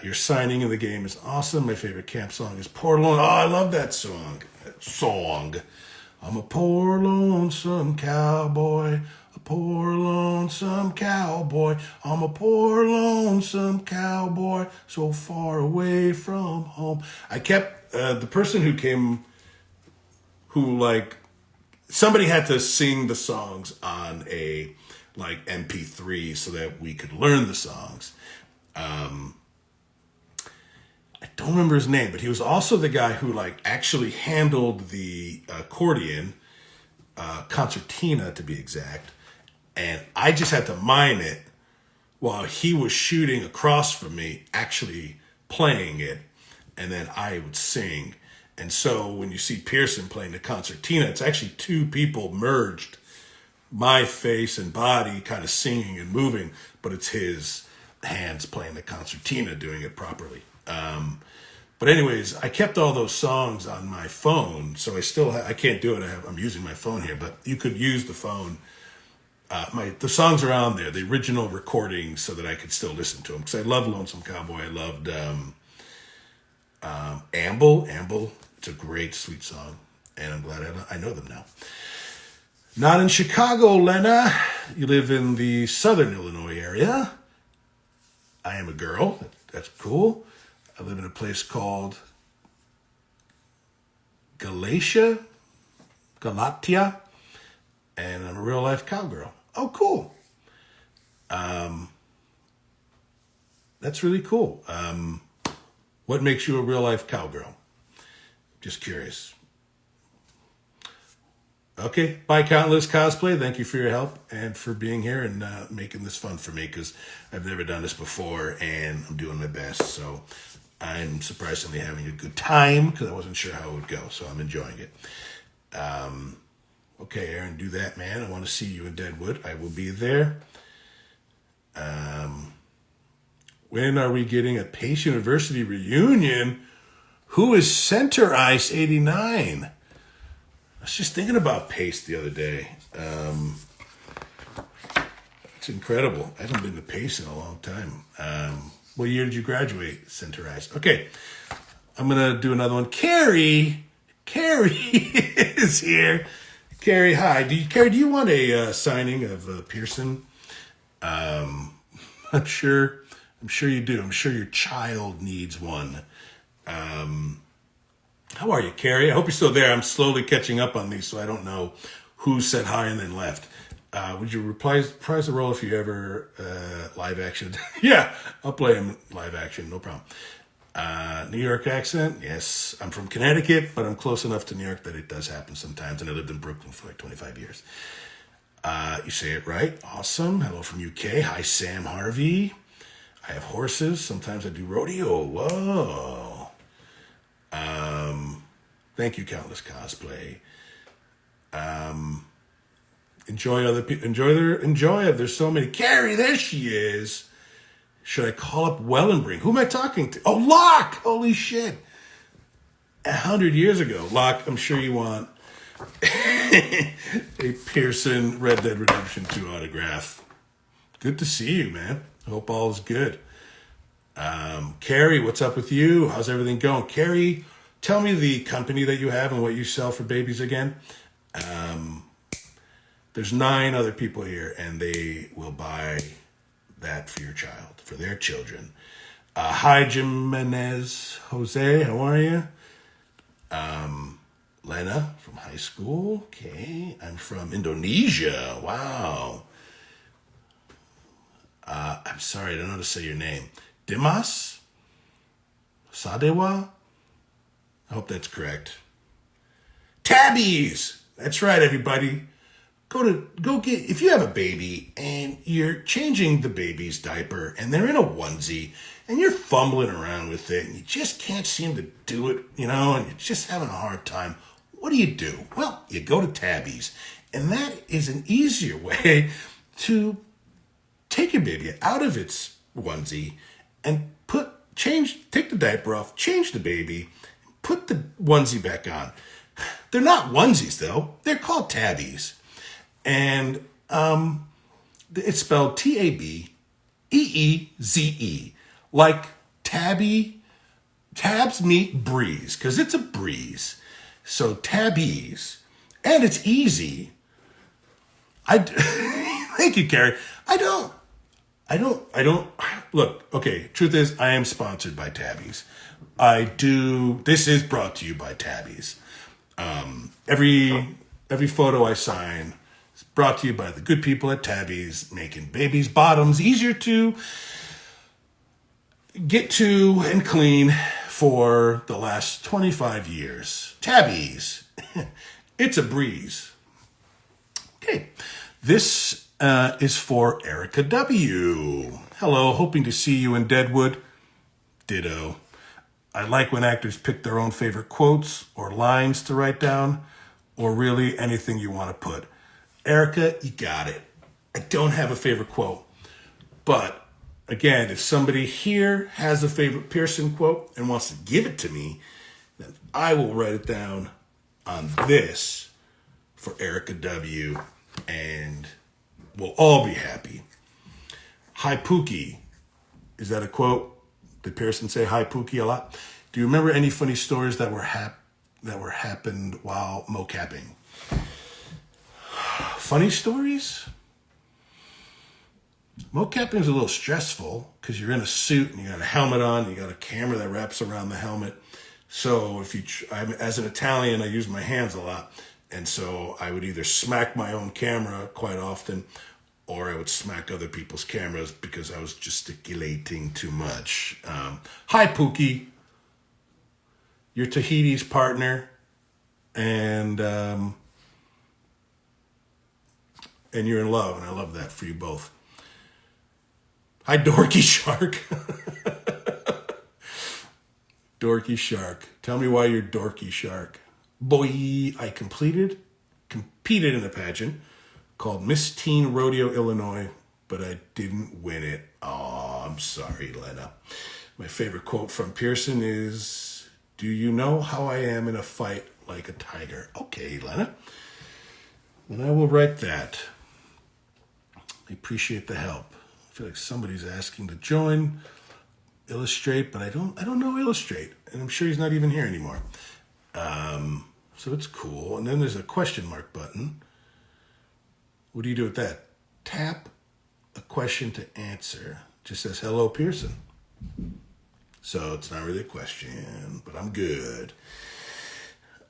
Your signing in the game is awesome. My favorite camp song is Poor Lone. Oh, I love that song. I'm a poor lonesome cowboy. A poor lonesome cowboy. I'm a poor lonesome cowboy. So far away from home. I kept, the person who came, somebody had to sing the songs on a, MP3 so that we could learn the songs. I don't remember his name, but he was also the guy who actually handled the accordion, concertina to be exact, and I just had to mime it while he was shooting across from me, actually playing it, and then I would sing. And so when you see Pearson playing the concertina, it's actually two people merged, my face and body kind of singing and moving, but it's his hands playing the concertina doing it properly. But anyways, I kept all those songs on my phone, so I can't do it. I'm using my phone here, but you could use the phone. The songs are on there, the original recordings, so that I could still listen to them. Because I love Lonesome Cowboy. I loved Amble. It's a great, sweet song, and I'm glad I know them now. Not in Chicago, Lena. You live in the southern Illinois area. I am a girl. That's cool. I live in a place called Galatia, and I'm a real-life cowgirl. Oh, cool. That's really cool. What makes you a real-life cowgirl? Just curious. Okay, bye, Countless Cosplay. Thank you for your help and for being here and making this fun for me, because I've never done this before, and I'm doing my best, so... I'm surprisingly having a good time because I wasn't sure how it would go, so I'm enjoying it. Okay, Aaron, do that, man. I want to see you in Deadwood. I will be there. When are we getting a Pace University reunion? Who is Center Ice 89? I was just thinking about Pace the other day. It's incredible. I haven't been to Pace in a long time. What year did you graduate, Center Ice? Okay, I'm going to do another one. Carrie is here. Carrie, hi. Carrie, do you want a signing of Pearson? I'm sure you do. I'm sure your child needs one. How are you, Carrie? I hope you're still there. I'm slowly catching up on these, so I don't know who said hi and then left. Would you reprise the role if you ever live action? Yeah, I'll play him live action, no problem. New York accent? Yes, I'm from Connecticut, but I'm close enough to New York that it does happen sometimes, and I lived in Brooklyn for 25 years. You say it right. Awesome. Hello from UK. Hi, Sam Harvey. I have horses. Sometimes I do rodeo. Whoa. Thank you, Countless Cosplay. Enjoy other people. Enjoy it. There's so many. Carrie, there she is. Should I call up Wellenbring? Who am I talking to? Oh, Locke. Holy shit. 100 years ago. Locke, I'm sure you want a Pearson Red Dead Redemption 2 autograph. Good to see you, man. I hope all is good. Carrie, what's up with you? How's everything going? Carrie, tell me the company that you have and what you sell for babies again. There's 9 other people here, and they will buy that for your child, for their children. Hi, Jimenez Jose. How are you? Lena, Lena from high school. Okay. I'm from Indonesia. Wow. I'm sorry, I don't know how to say your name. Dimas? Sadewa? I hope that's correct. Tabbies! That's right, everybody. Go get, if you have a baby and you're changing the baby's diaper and they're in a onesie and you're fumbling around with it and you just can't seem to do it, and you're just having a hard time, what do? Well, you go to Tabbies. And that is an easier way to take your baby out of its onesie and take the diaper off, change the baby, put the onesie back on. They're not onesies though. They're called Tabbies. And it's spelled Tabeeze, like tabs meet breeze, because it's a breeze. So Tabbies, and it's easy. Thank you, Carrie. I don't. Look, okay, truth is, I am sponsored by Tabbies. This is brought to you by Tabbies. Every photo I sign is brought to you by the good people at Tabbies, making babies' bottoms easier to get to and clean for the last 25 years. Tabbies. It's a breeze. Okay. This is for Erica W. Hello, hoping to see you in Deadwood. Ditto. I like when actors pick their own favorite quotes or lines to write down, or really anything you want to put. Erica, you got it. I don't have a favorite quote, but again, if somebody here has a favorite Pearson quote and wants to give it to me, then I will write it down on this for Erica W. and we'll all be happy. Hi, Pookie. Is that a quote? Did Pearson say hi, Pookie a lot? Do you remember any funny stories that were happened while mocapping? Funny stories? Mocapping is a little stressful because you're in a suit and you got a helmet on, and you got a camera that wraps around the helmet. So as an Italian, I use my hands a lot. And so I would either smack my own camera quite often, or I would smack other people's cameras because I was gesticulating too much. Hi, Pookie. You're Tahiti's partner, and you're in love, and I love that for you both. Hi, Dorky Shark. Dorky Shark. Tell me why you're Dorky Shark. Boy, I competed in a pageant called Miss Teen Rodeo, Illinois, but I didn't win it. Oh, I'm sorry, Lena. My favorite quote from Pearson is, "Do you know how I am in a fight like a tiger?" Okay, Lena. And I will write that. I appreciate the help. I feel like somebody's asking to join Illustrate, but I don't know Illustrate, and I'm sure he's not even here anymore. So it's cool. And then there's a question mark button. What do you do with that? Tap a question to answer. Just says, hello, Pearson. So it's not really a question, but I'm good.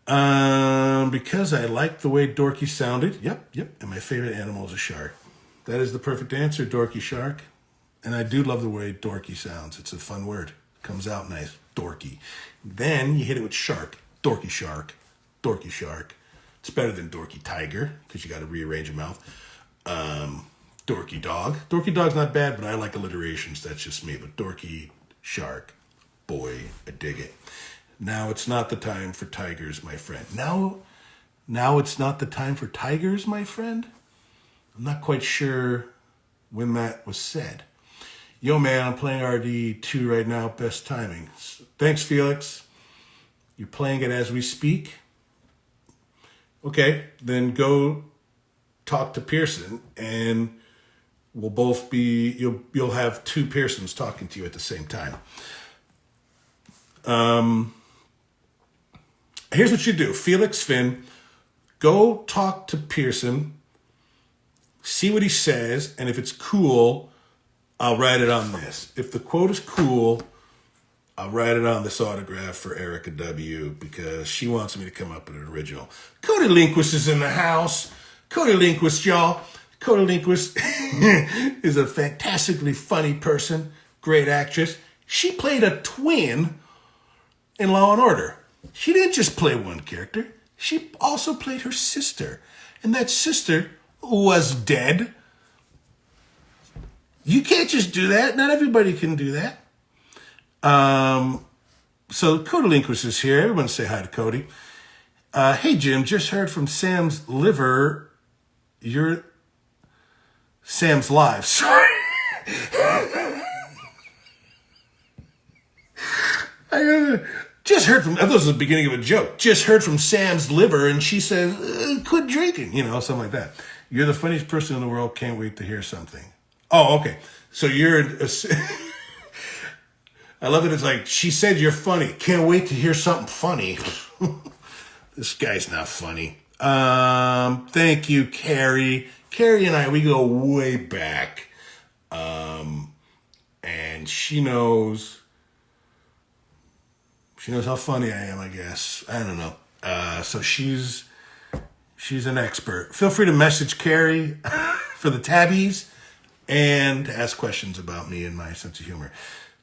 Because I like the way Dorky sounded. Yep. And my favorite animal is a shark. That is the perfect answer, Dorky Shark. And I do love the way Dorky sounds. It's a fun word. Comes out nice. Dorky. Then you hit it with shark. Dorky Shark. Dorky Shark. It's better than Dorky Tiger because you got to rearrange your mouth. Dorky Dog. Dorky Dog's not bad, but I like alliterations. That's just me. But Dorky Shark. Boy, I dig it. Now it's not the time for tigers, my friend. Now it's not the time for tigers, my friend? I'm not quite sure when that was said. Yo, man, I'm playing RD2 right now. Best timing. Thanks, Felix. You're playing it as we speak? Okay, then go talk to Pearson, and we'll both be, you'll have two Pearsons talking to you at the same time. Here's what you do. Felix, Finn, go talk to Pearson, see what he says, and if it's cool, I'll write it on this. If the quote is cool, I'll write it on this autograph for Erica W. because she wants me to come up with an original. Cody Linquist is in the house. Cody Linquist, y'all. Cody Linquist is a fantastically funny person, great actress. She played a twin in Law and Order. She didn't just play one character. She also played her sister. And that sister was dead. You can't just do that. Not everybody can do that. So Cody Linquist is here. Everyone say hi to Cody. Hey, Jim, just heard from Sam's liver. You're Sam's live. Sorry. I just heard from, I thought it was the beginning of a joke. Just heard from Sam's liver, and she says, quit drinking, something like that. You're the funniest person in the world. Can't wait to hear something. Oh, okay. So you're, I love it. It's like, she said you're funny. Can't wait to hear something funny. This guy's not funny. Thank you, Carrie. Carrie and I, we go way back. And she knows how funny I am, I guess. I don't know. So she's an expert. Feel free to message Carrie for the tabbies and ask questions about me and my sense of humor.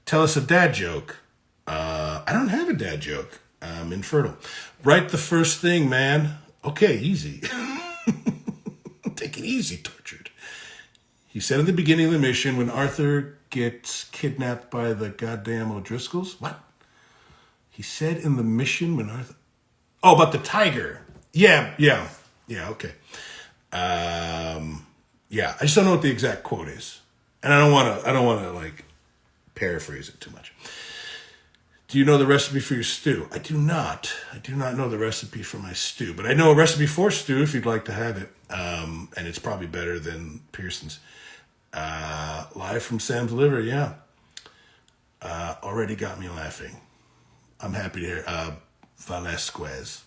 Tell us a dad joke. I don't have a dad joke. I'm infertile. Write the first thing, man. Okay, easy. Take it easy, Tortured. He said at the beginning of the mission when Arthur gets kidnapped by the goddamn O'Driscolls. What? He said in the mission when Arthur... Oh, about the tiger. Yeah, okay. Yeah, I just don't know what the exact quote is. And I don't want to like paraphrase it too much. Do you know the recipe for your stew? I do not. I do not know the recipe for my stew, but I know a recipe for stew if you'd like to have it. And it's probably better than Pearson's. Live from Sam's liver, yeah. Already got me laughing. I'm happy to hear. Velasquez.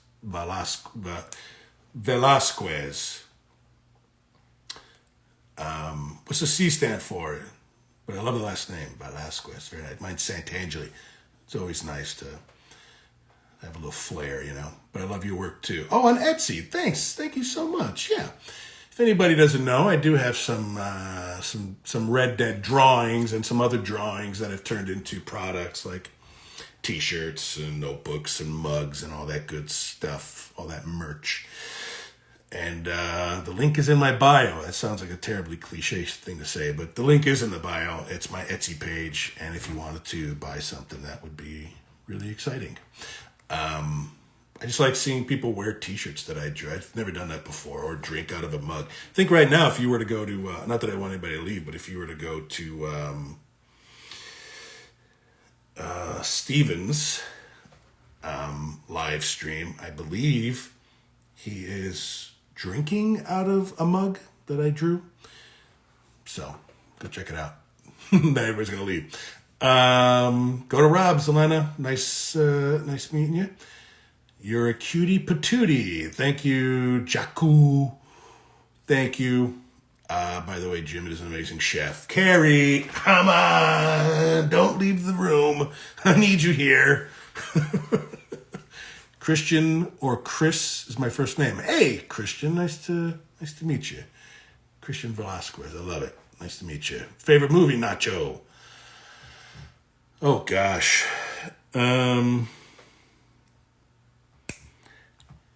What's the C stand for? But I love the last name, Velasquez. Very nice. Mine's Santangeli. It's always nice to have a little flair, But I love your work too. Oh, on Etsy. Thanks. Thank you so much. Yeah. If anybody doesn't know, I do have some Red Dead drawings and some other drawings that have turned into products like T-shirts and notebooks and mugs and all that good stuff, all that merch. And the link is in my bio. That sounds like a terribly cliche thing to say, but the link is in the bio. It's my Etsy page, and if you wanted to buy something, that would be really exciting. I just like seeing people wear T-shirts that I drew. I've never done that before, or drink out of a mug. I think right now, if you were to go to, not that I want anybody to leave, but if you were to go to Steven's live stream, I believe he is drinking out of a mug that I drew. So go check it out. Not everybody's gonna leave. Go to Rob's, Elena. Nice meeting you. You're a cutie patootie. Thank you, Jaku. Thank you. By the way, Jim is an amazing chef. Carrie, come on. Don't leave the room. I need you here. Christian or Chris is my first name. Hey, Christian. Nice to meet you. Christian Velasquez. I love it. Nice to meet you. Favorite movie, Nacho? Oh, gosh.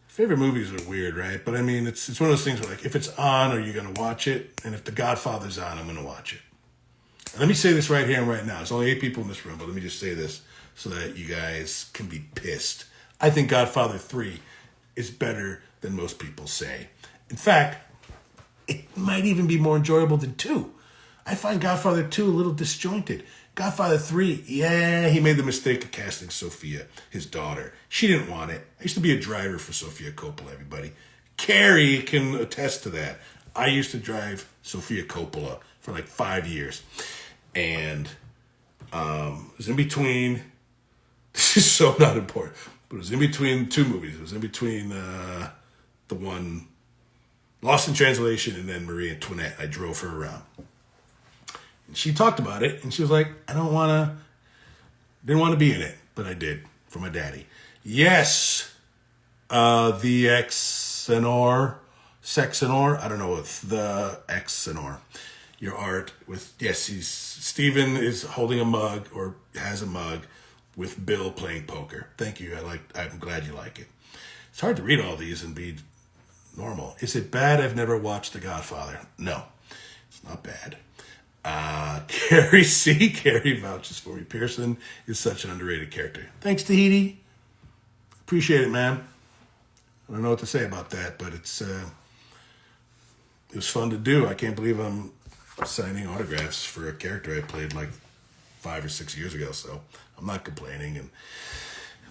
Favorite movies are weird, right? But I mean, it's one of those things where, like, if it's on, are you going to watch it? And if The Godfather's on, I'm going to watch it. And let me say this right here and right now. There's only 8 people in this room, but let me just say this so that you guys can be pissed. I think Godfather 3 is better than most people say. In fact, it might even be more enjoyable than 2. I find Godfather 2 a little disjointed. Godfather 3, yeah, he made the mistake of casting Sofia, his daughter. She didn't want it. I used to be a driver for Sofia Coppola, everybody. Carrie can attest to that. I used to drive Sofia Coppola for like 5 years. And it was in between, this is so not important, but it was in between 2 movies. It was in between the one, Lost in Translation, and then Marie Antoinette. I drove her around. She talked about it, and she was like, I don't want to Didn't want to be in it, but I did for my daddy. Yes, the Xenor, Sexenor. I don't know if the Xenor. Your art with Steven is holding a mug or has a mug with Bill playing poker. Thank you. I'm glad you like it. It's hard to read all these and be normal. Is it bad? I've never watched The Godfather. No, it's not bad. Carrie C. Carrie vouches for me. Pearson is such an underrated character. Thanks, Tahiti. Appreciate it, man. I don't know what to say about that, but it was fun to do. I can't believe I'm signing autographs for a character I played like 5 or 6 years ago, so I'm not complaining.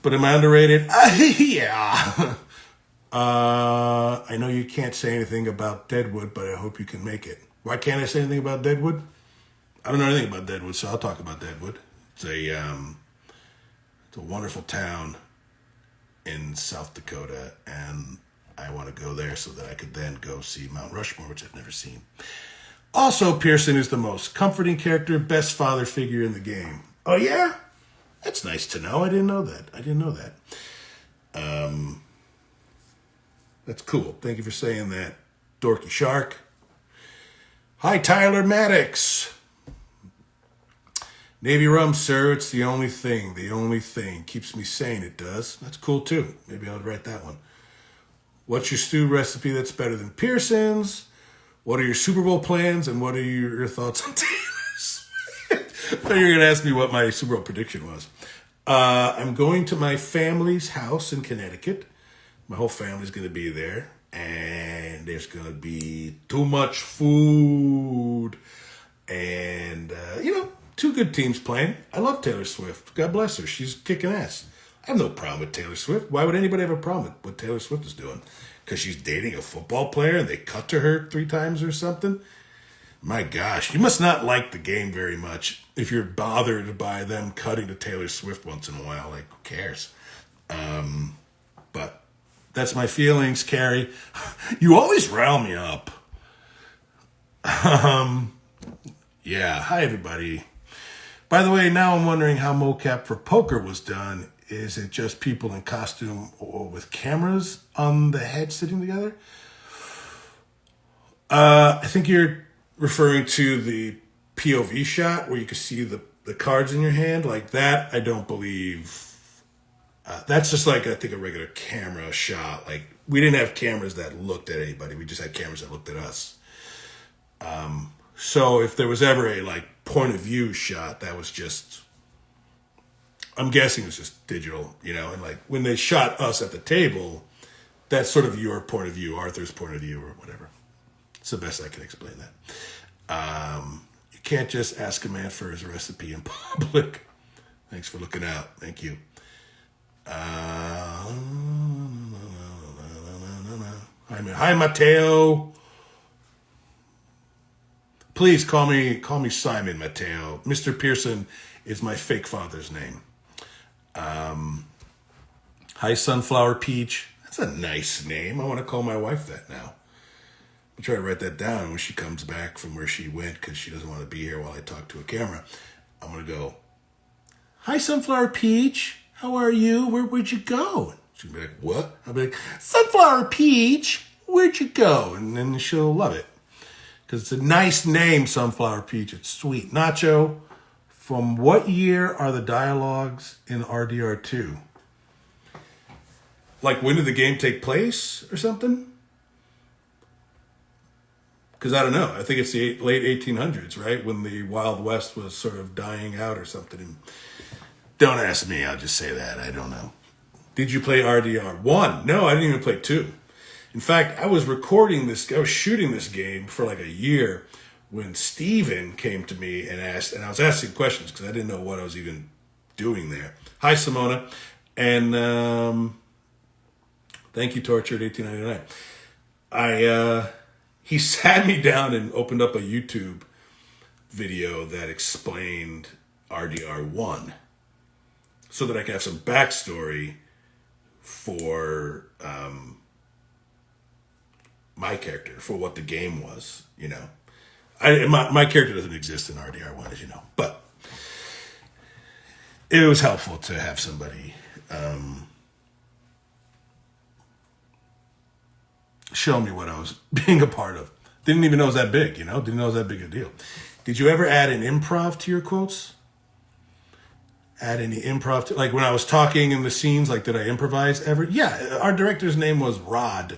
But am I underrated? Yeah. I know you can't say anything about Deadwood, but I hope you can make it. Why can't I say anything about Deadwood? I don't know anything about Deadwood, so I'll talk about Deadwood. It's a wonderful town in South Dakota, and I want to go there so that I could then go see Mount Rushmore, which I've never seen. Also, Pearson is the most comforting character, best father figure in the game. Oh, yeah? That's nice to know. I didn't know that. That's cool. Thank you for saying that, Dorky Shark. Hi, Tyler Maddox. Navy rum, sir. It's the only thing. Keeps me sane, it does. That's cool, too. Maybe I'll write that one. What's your stew recipe that's better than Pearson's? What are your Super Bowl plans? And what are your thoughts on Taylor Swift? I thought you were going to ask me what my Super Bowl prediction was. I'm going to my family's house in Connecticut. My whole family's going to be there. And there's going to be too much food. And, two good teams playing. I love Taylor Swift. God bless her. She's kicking ass. I have no problem with Taylor Swift. Why would anybody have a problem with what Taylor Swift is doing? Because she's dating a football player and they cut to her 3 times or something? My gosh, you must not like the game very much if you're bothered by them cutting to Taylor Swift once in a while. Like, who cares? But that's my feelings, Carrie. You always rile me up. Yeah, hi, everybody. By the way, now I'm wondering how mocap for poker was done. Is it just people in costume or with cameras on the head sitting together? I think you're referring to the POV shot where you can see the cards in your hand. Like that, I don't believe. That's just like, I think, a regular camera shot. Like, we didn't have cameras that looked at anybody. We just had cameras that looked at us. So if there was ever a point of view shot, that was just, I'm guessing it was just digital, and when they shot us at the table, that's sort of your point of view, Arthur's point of view, or whatever. It's the best I can explain that. You can't just ask a man for his recipe in public. Thanks for looking out. Thank you. Hi, Mateo. Please call me Simon, Mateo. Mr. Pearson is my fake father's name. Hi, Sunflower Peach. That's a nice name. I want to call my wife that now. I'll try to write that down when she comes back from where she went because she doesn't want to be here while I talk to a camera. I'm going to go, hi, Sunflower Peach. How are you? Where'd you go? She'll be like, what? I'll be like, Sunflower Peach, where'd you go? And then she'll love it. Because it's a nice name, Sunflower Peach. It's sweet. Nacho, from what year are the dialogues in RDR2? Like, when did the game take place or something? Because I don't know. I think it's the late 1800s, right? When the Wild West was sort of dying out or something. And don't ask me. I'll just say that. I don't know. Did you play RDR1? No, I didn't even play 2. In fact, I was shooting this game for like a year when Steven came to me and asked, and I was asking questions because I didn't know what I was even doing there. Hi, Simona. And thank you, Tortured 1899. He sat me down and opened up a YouTube video that explained RDR1 so that I could have some backstory for my character, for what the game was, My character doesn't exist in RDR1, as you know. But it was helpful to have somebody show me what I was being a part of. Didn't even know it was that big, Didn't know it was that big a deal. Did you ever add an improv to your quotes? Add any improv to, like when I was talking in the scenes, like did I improvise ever? Yeah, our director's name was Rod.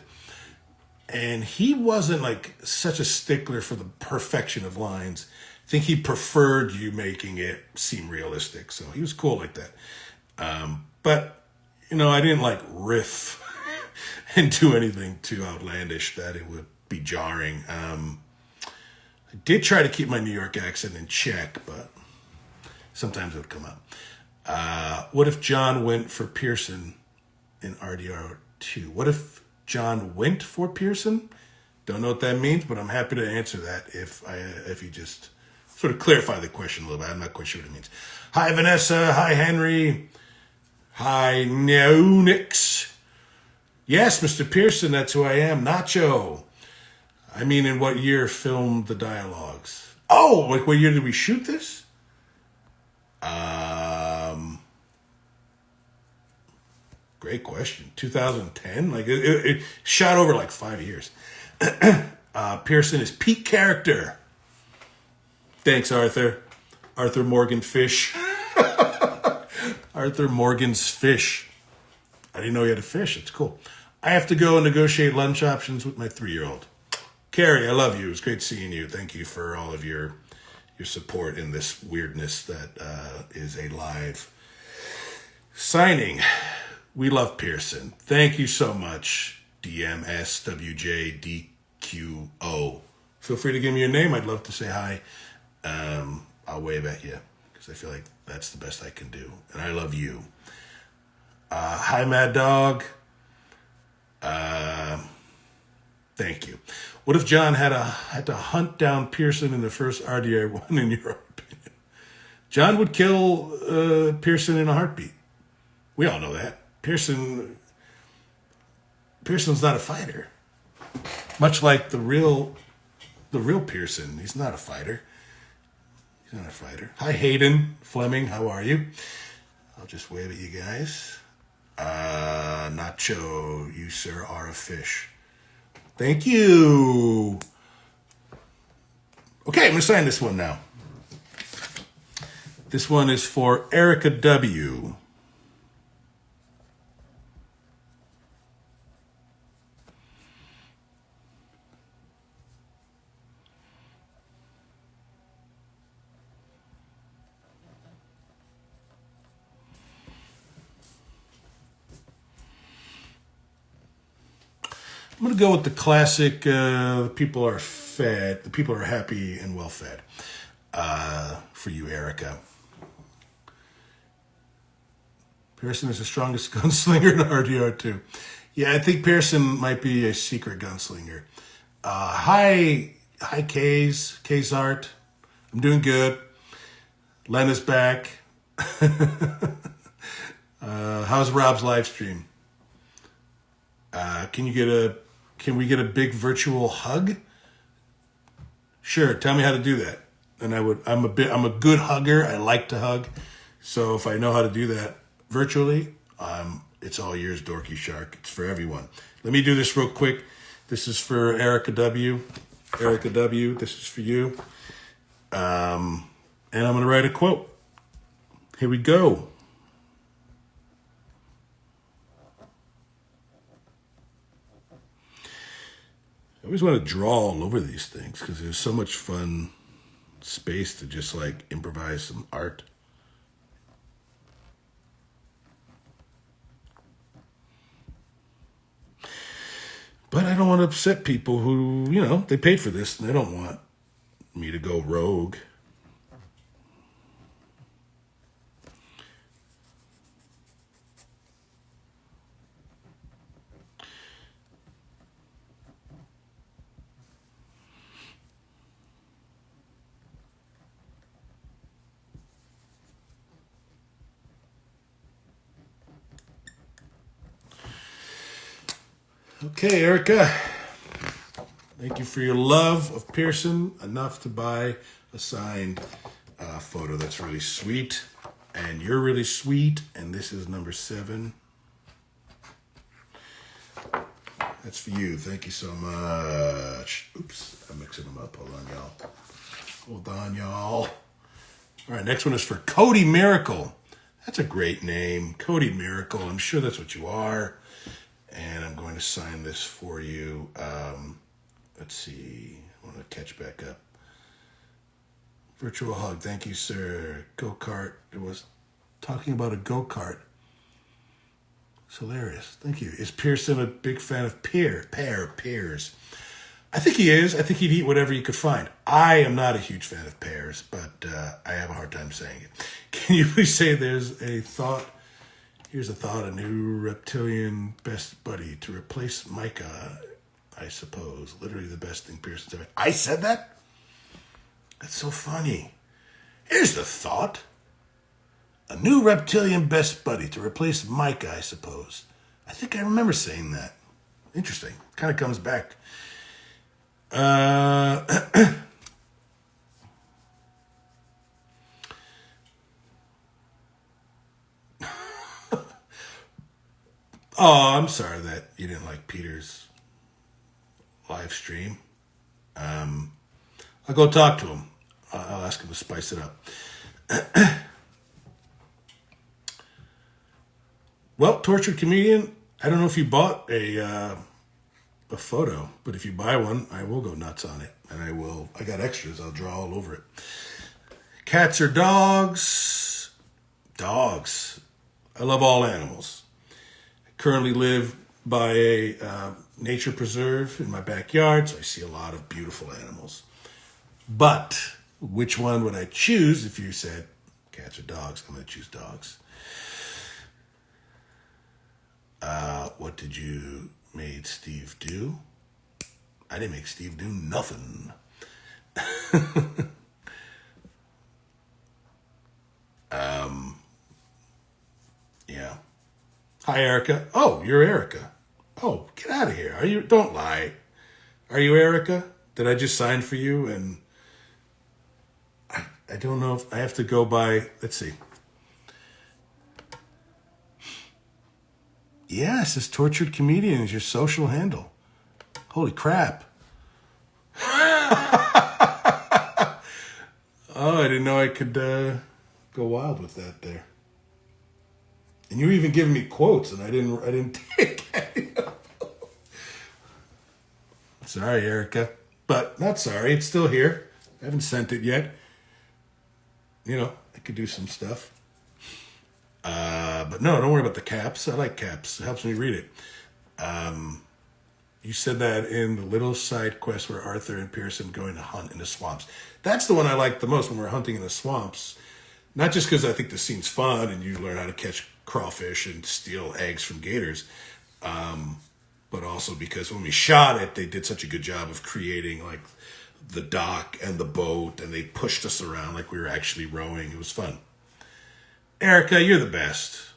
And he wasn't like such a stickler for the perfection of lines. I think he preferred you making it seem realistic. So he was cool like that. But, I didn't like riff and do anything too outlandish that it would be jarring. I did try to keep my New York accent in check, but sometimes it would come out. What if John went for Pearson in RDR2? What if John went for Pearson? Don't know what that means, but I'm happy to answer that if you just sort of clarify the question a little bit. I'm not quite sure what it means. Hi, Vanessa. Hi, Henry. Hi, Neonix. Yes, Mr. Pearson, that's who I am. Nacho. I mean, in what year filmed the dialogues? Oh, like what year did we shoot this? Great question. 2010? Like it shot over like 5 years. Pearson is peak character. Thanks, Arthur. Arthur Morgan Fish. Arthur Morgan's Fish. I didn't know he had a fish. It's cool. I have to go and negotiate lunch options with my 3-year-old. Carrie, I love you. It was great seeing you. Thank you for all of your support in this weirdness that is a live signing. We love Pearson. Thank you so much, DMSWJDQO. Feel free to give me your name. I'd love to say hi. I'll wave at you because I feel like that's the best I can do. And I love you. Hi, Mad Dog. Thank you. What if John had to hunt down Pearson in the first RDR1 in your opinion? John would kill Pearson in a heartbeat. We all know that. Pearson's not a fighter. Much like the real Pearson. He's not a fighter. He's not a fighter. Hi, Hayden Fleming. How are you? I'll just wave at you guys. Nacho, you, sir, are a fish. Thank you. Okay, I'm going to sign this one now. This one is for Erica W. I'm going to go with the classic, the people are fed, the people are happy and well fed. For you, Erica. Pearson is the strongest gunslinger in RDR2. Yeah, I think Pearson might be a secret gunslinger. Hi, K's Art. I'm doing good. Lena's back. How's Rob's live stream? Can we get a big virtual hug? Sure. Tell me how to do that. And I'm a good hugger. I like to hug. So if I know how to do that virtually, it's all yours, Dorky Shark. It's for everyone. Let me do this real quick. This is for Erica W. Erica W., this is for you. And I'm going to write a quote. Here we go. I always want to draw all over these things because there's so much fun space to just like improvise some art. But I don't want to upset people who, they paid for this and they don't want me to go rogue. Okay, Erica. Thank you for your love of Pearson. Enough to buy a signed photo. That's really sweet. And you're really sweet. And this is number 7. That's for you. Thank you so much. Oops, I'm mixing them up. Hold on, y'all. Hold on, y'all. All right, next one is for Cody Miracle. That's a great name. Cody Miracle. I'm sure that's what you are. And I'm going to sign this for you. Let's see. I want to catch back up. Virtual hug. Thank you, sir. Go-kart. It was talking about a go-kart. It's hilarious. Thank you. Is Pearson a big fan of pears? I think he is. I think he'd eat whatever you could find. I am not a huge fan of pears, but I have a hard time saying it. Can you please say there's a thought? Here's a thought. A new reptilian best buddy to replace Micah, I suppose. Literally the best thing Pearson's ever. I said that? That's so funny. Here's the thought. A new reptilian best buddy to replace Micah, I suppose. I think I remember saying that. Interesting. Kind of comes back. Oh, I'm sorry that you didn't like Peter's live stream. I'll go talk to him. I'll ask him to spice it up. Well, Tortured Comedian, I don't know if you bought a photo, but if you buy one, I will go nuts on it. And I got extras. I'll draw all over it. Cats or dogs? Dogs. I love all animals. I currently live by a nature preserve in my backyard, so I see a lot of beautiful animals. But which one would I choose if you said cats or dogs? I'm going to choose dogs. What did you made Steve do? I didn't make Steve do nothing. Yeah. Hi, Erica. Oh, you're Erica. Oh, get out of here. Are you? Don't lie. Are you Erica? Did I just sign for you? And I don't know if I have to go by. Let's see. Yes, this Tortured Comedian is your social handle. Holy crap. Oh, I didn't know I could go wild with that there. And you were even giving me quotes, and I didn't take any of them. Sorry, Erica. But not sorry, it's still here. I haven't sent it yet. You know, I could do some stuff. But no, don't worry about the caps. I like caps. It helps me read it. You said that in the little side quest where Arthur and Pearson going to hunt in the swamps. That's the one I like the most, when we're hunting in the swamps. Not just because I think the scene's fun and you learn how to catch crawfish and steal eggs from gators, but also because when we shot it, they did such a good job of creating like the dock and the boat, and they pushed us around like we were actually rowing. It was fun. Erica, you're the best.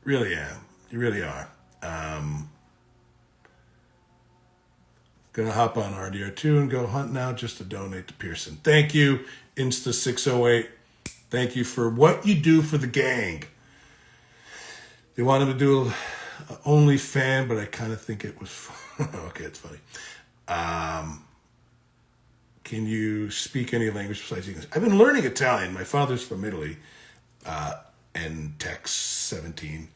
Really am. You really are. Gonna hop on RDR2 and go hunt now just to donate to Pearson. Thank you, Insta608. Thank you for what you do for the gang. They wanted to do a OnlyFans, but I kind of think it was fun. Okay, it's funny. Can you speak any language besides English? I've been learning Italian. My father's from Italy, and Tex 17,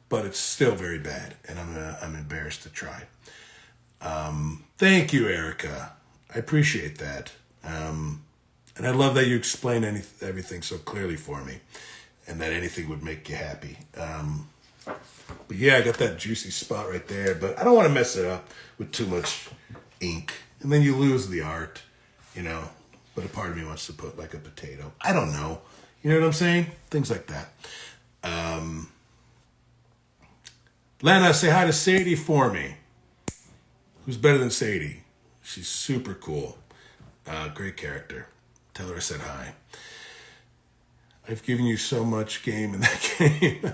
but it's still very bad, and I'm embarrassed to try. Thank you, Erica. I appreciate that. And I love that you explain everything so clearly for me, and that anything would make you happy. But yeah, I got that juicy spot right there, but I don't want to mess it up with too much ink, and then you lose the art, you know. But a part of me wants to put like a potato. I don't know. You know what I'm saying? Things like that. Lena, say hi to Sadie for me. Who's better than Sadie? She's super cool. Great character. Tell her I said hi. I've given you so much game in that game.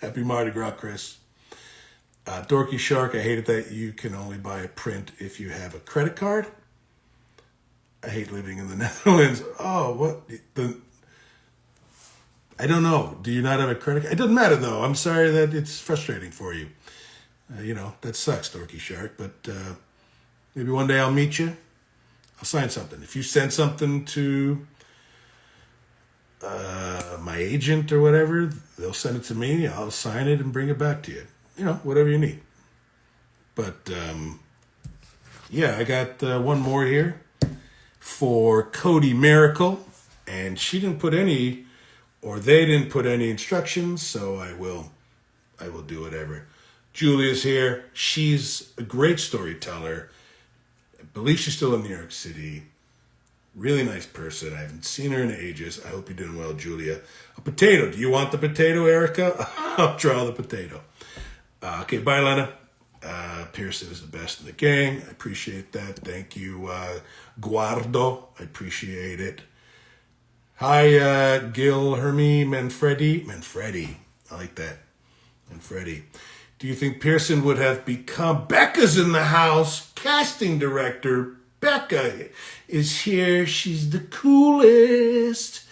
Happy Mardi Gras, Chris. Dorky Shark, I hate it that you can only buy a print if you have a credit card. I hate living in the Netherlands. Oh, what? I don't know. Do you not have a credit card? It doesn't matter, though. I'm sorry that it's frustrating for you. That sucks, Dorky Shark. But maybe one day I'll meet you. I'll sign something. If you send something to my agent or whatever, they'll send it to me. I'll sign it and bring it back to you. Whatever you need. But, I got one more here for Cody Miracle. And she didn't put any, or they didn't put any instructions, so I will do whatever. Julia's here. She's a great storyteller. I believe she's still in New York City. Really nice person. I haven't seen her in ages. I hope you're doing well, Julia. A potato. Do you want the potato, Erica? I'll draw the potato. Okay, bye, Lena. Pearson is the best in the gang. I appreciate that. Thank you, Guardo. I appreciate it. Hi, Gil, Hermie, Manfredi. I like that. Manfredi. Do you think Pearson would have become... Becca's in the house. Casting director. Becca is here. She's the coolest.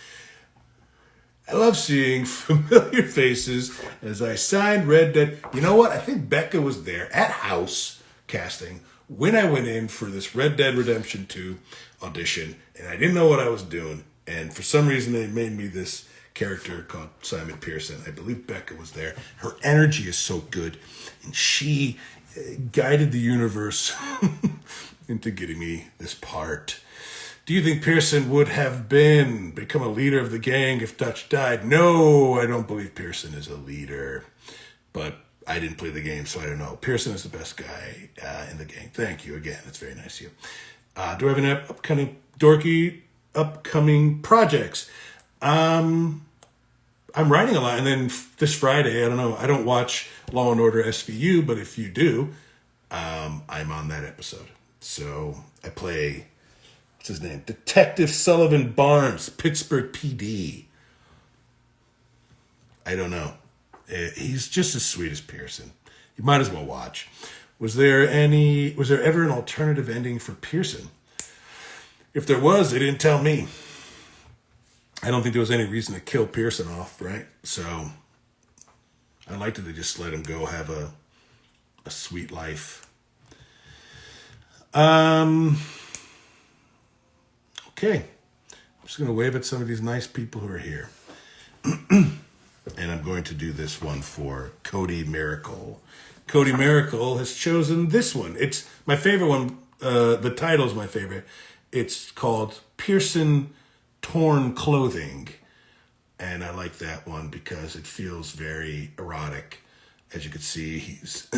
I love seeing familiar faces as I signed Red Dead. You know what? I think Becca was there at house casting when I went in for this Red Dead Redemption 2 audition, and I didn't know what I was doing. And for some reason, they made me this character called Simon Pearson. I believe Becca was there. Her energy is so good. And she guided the universe into getting me this part. Do you think Pearson would have become a leader of the gang if Dutch died? No, I don't believe Pearson is a leader. But I didn't play the game, so I don't know. Pearson is the best guy in the gang. Thank you again. That's very nice of you. Do I have an upcoming projects? I'm writing a lot, and then this Friday, I don't know, I don't watch Law and Order SVU, but if you do, I'm on that episode. So I play, what's his name? Detective Sullivan Barnes, Pittsburgh PD. I don't know. He's just as sweet as Pearson. You might as well watch. Was there ever an alternative ending for Pearson? If there was, they didn't tell me. I don't think there was any reason to kill Pearson off, right? So I liked that they just let him go have a sweet life. Okay. I'm just going to wave at some of these nice people who are here. And I'm going to do this one for Cody Miracle. Cody Miracle has chosen this one. It's my favorite one. The title's my favorite. It's called Pearson Torn Clothing. And I like that one because it feels very erotic. As you can see, he's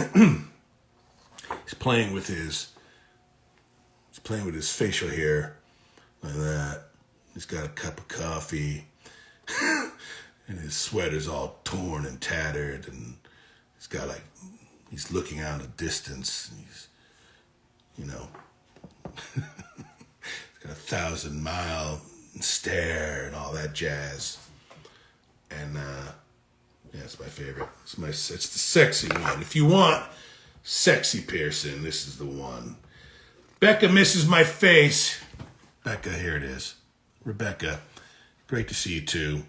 playing with his facial hair like that. He's got a cup of coffee. And his sweater's all torn and tattered, and he's looking out in the distance, and he's got 1,000-mile stare and all that jazz. And it's my favorite. It's the sexy one. If you want sexy Pearson, this is the one. Becca misses my face. Becca, here it is. Rebecca, great to see you too.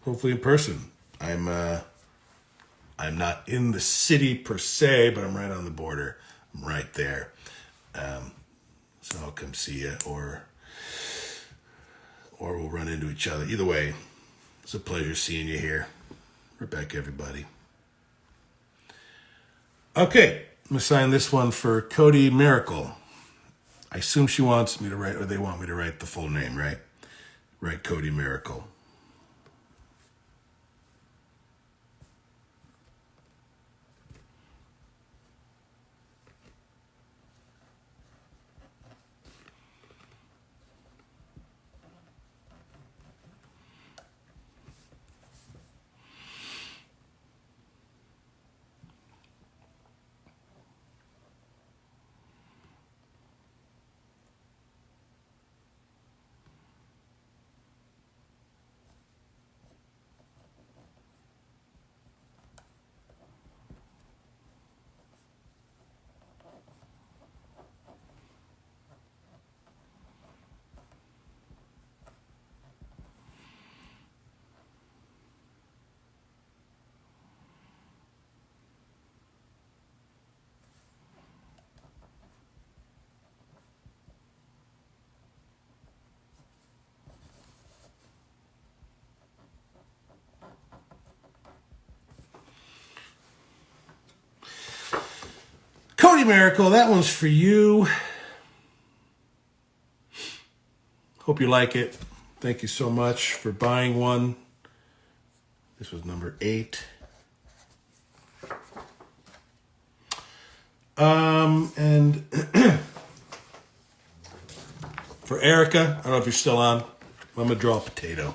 Hopefully in person. I'm not in the city per se, but I'm right on the border. I'm right there. So I'll come see you, or we'll run into each other. Either way, it's a pleasure seeing you here. Rebecca, everybody. Okay, I'm going to sign this one for Cody Miracle. I assume she wants me to write, or they want me to write the full name, right? Right, Cody Miracle. Howdy, Miracle. That one's for you. Hope you like it. Thank you so much for buying one. This was number 8. And for Erica, I don't know if you're still on. I'm going to draw a potato.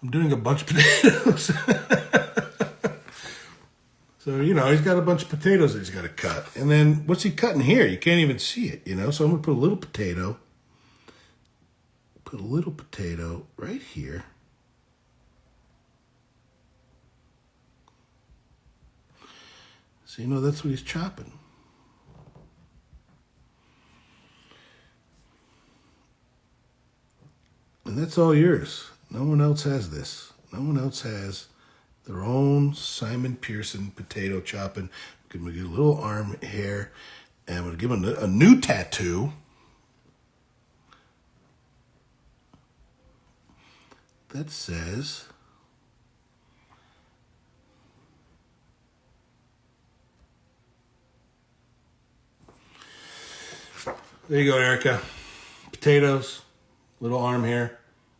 I'm doing a bunch of potatoes. So, he's got a bunch of potatoes that he's got to cut. And then what's he cutting here? You can't even see it, So I'm going to put a little potato. Put a little potato right here. So, that's what he's chopping. And that's all yours. No one else has this. No one else has their own Simon Pearson potato chopping. I'm going to give a little arm hair. And I'm going to give him a new tattoo. That says... There you go, Erica. Potatoes, little arm hair.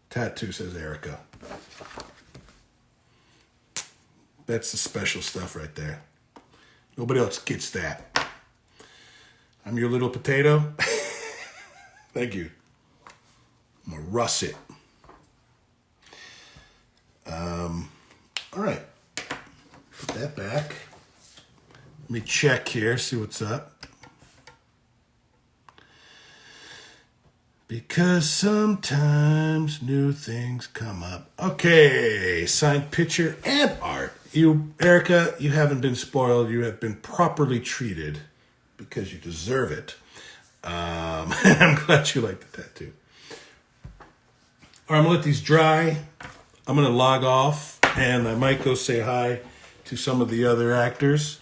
Tattoo says Erica. That's the special stuff right there. Nobody else gets that. I'm your little potato. Thank you. I'm going to russ it. All right. Put that back. Let me check here, see what's up. Because sometimes new things come up. Okay, signed picture and art. Erica, you haven't been spoiled. You have been properly treated because you deserve it. I'm glad you like the tattoo. All right, I'm going to let these dry. I'm going to log off, and I might go say hi to some of the other actors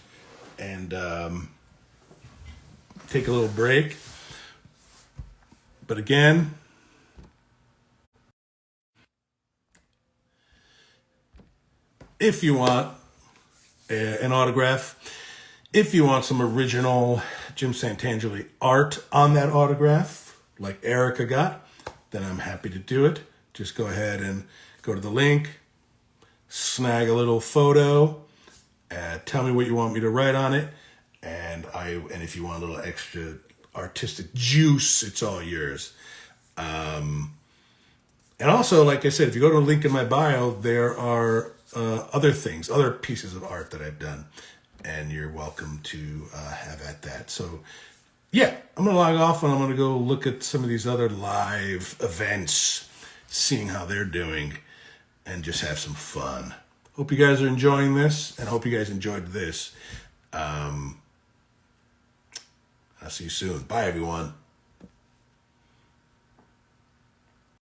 and take a little break. But again, if you want an autograph, if you want some original Jim Santangeli art on that autograph, like Erica got, then I'm happy to do it. Just go ahead and go to the link, snag a little photo, tell me what you want me to write on it, and if you want a little extra artistic juice, it's all yours. And also, like I said, if you go to the link in my bio, there are other pieces of art that I've done, and you're welcome to have at that. So yeah, I'm going to log off and I'm going to go look at some of these other live events, seeing how they're doing, and just have some fun. Hope you guys are enjoying this, and hope you guys enjoyed this. I'll see you soon. Bye, everyone.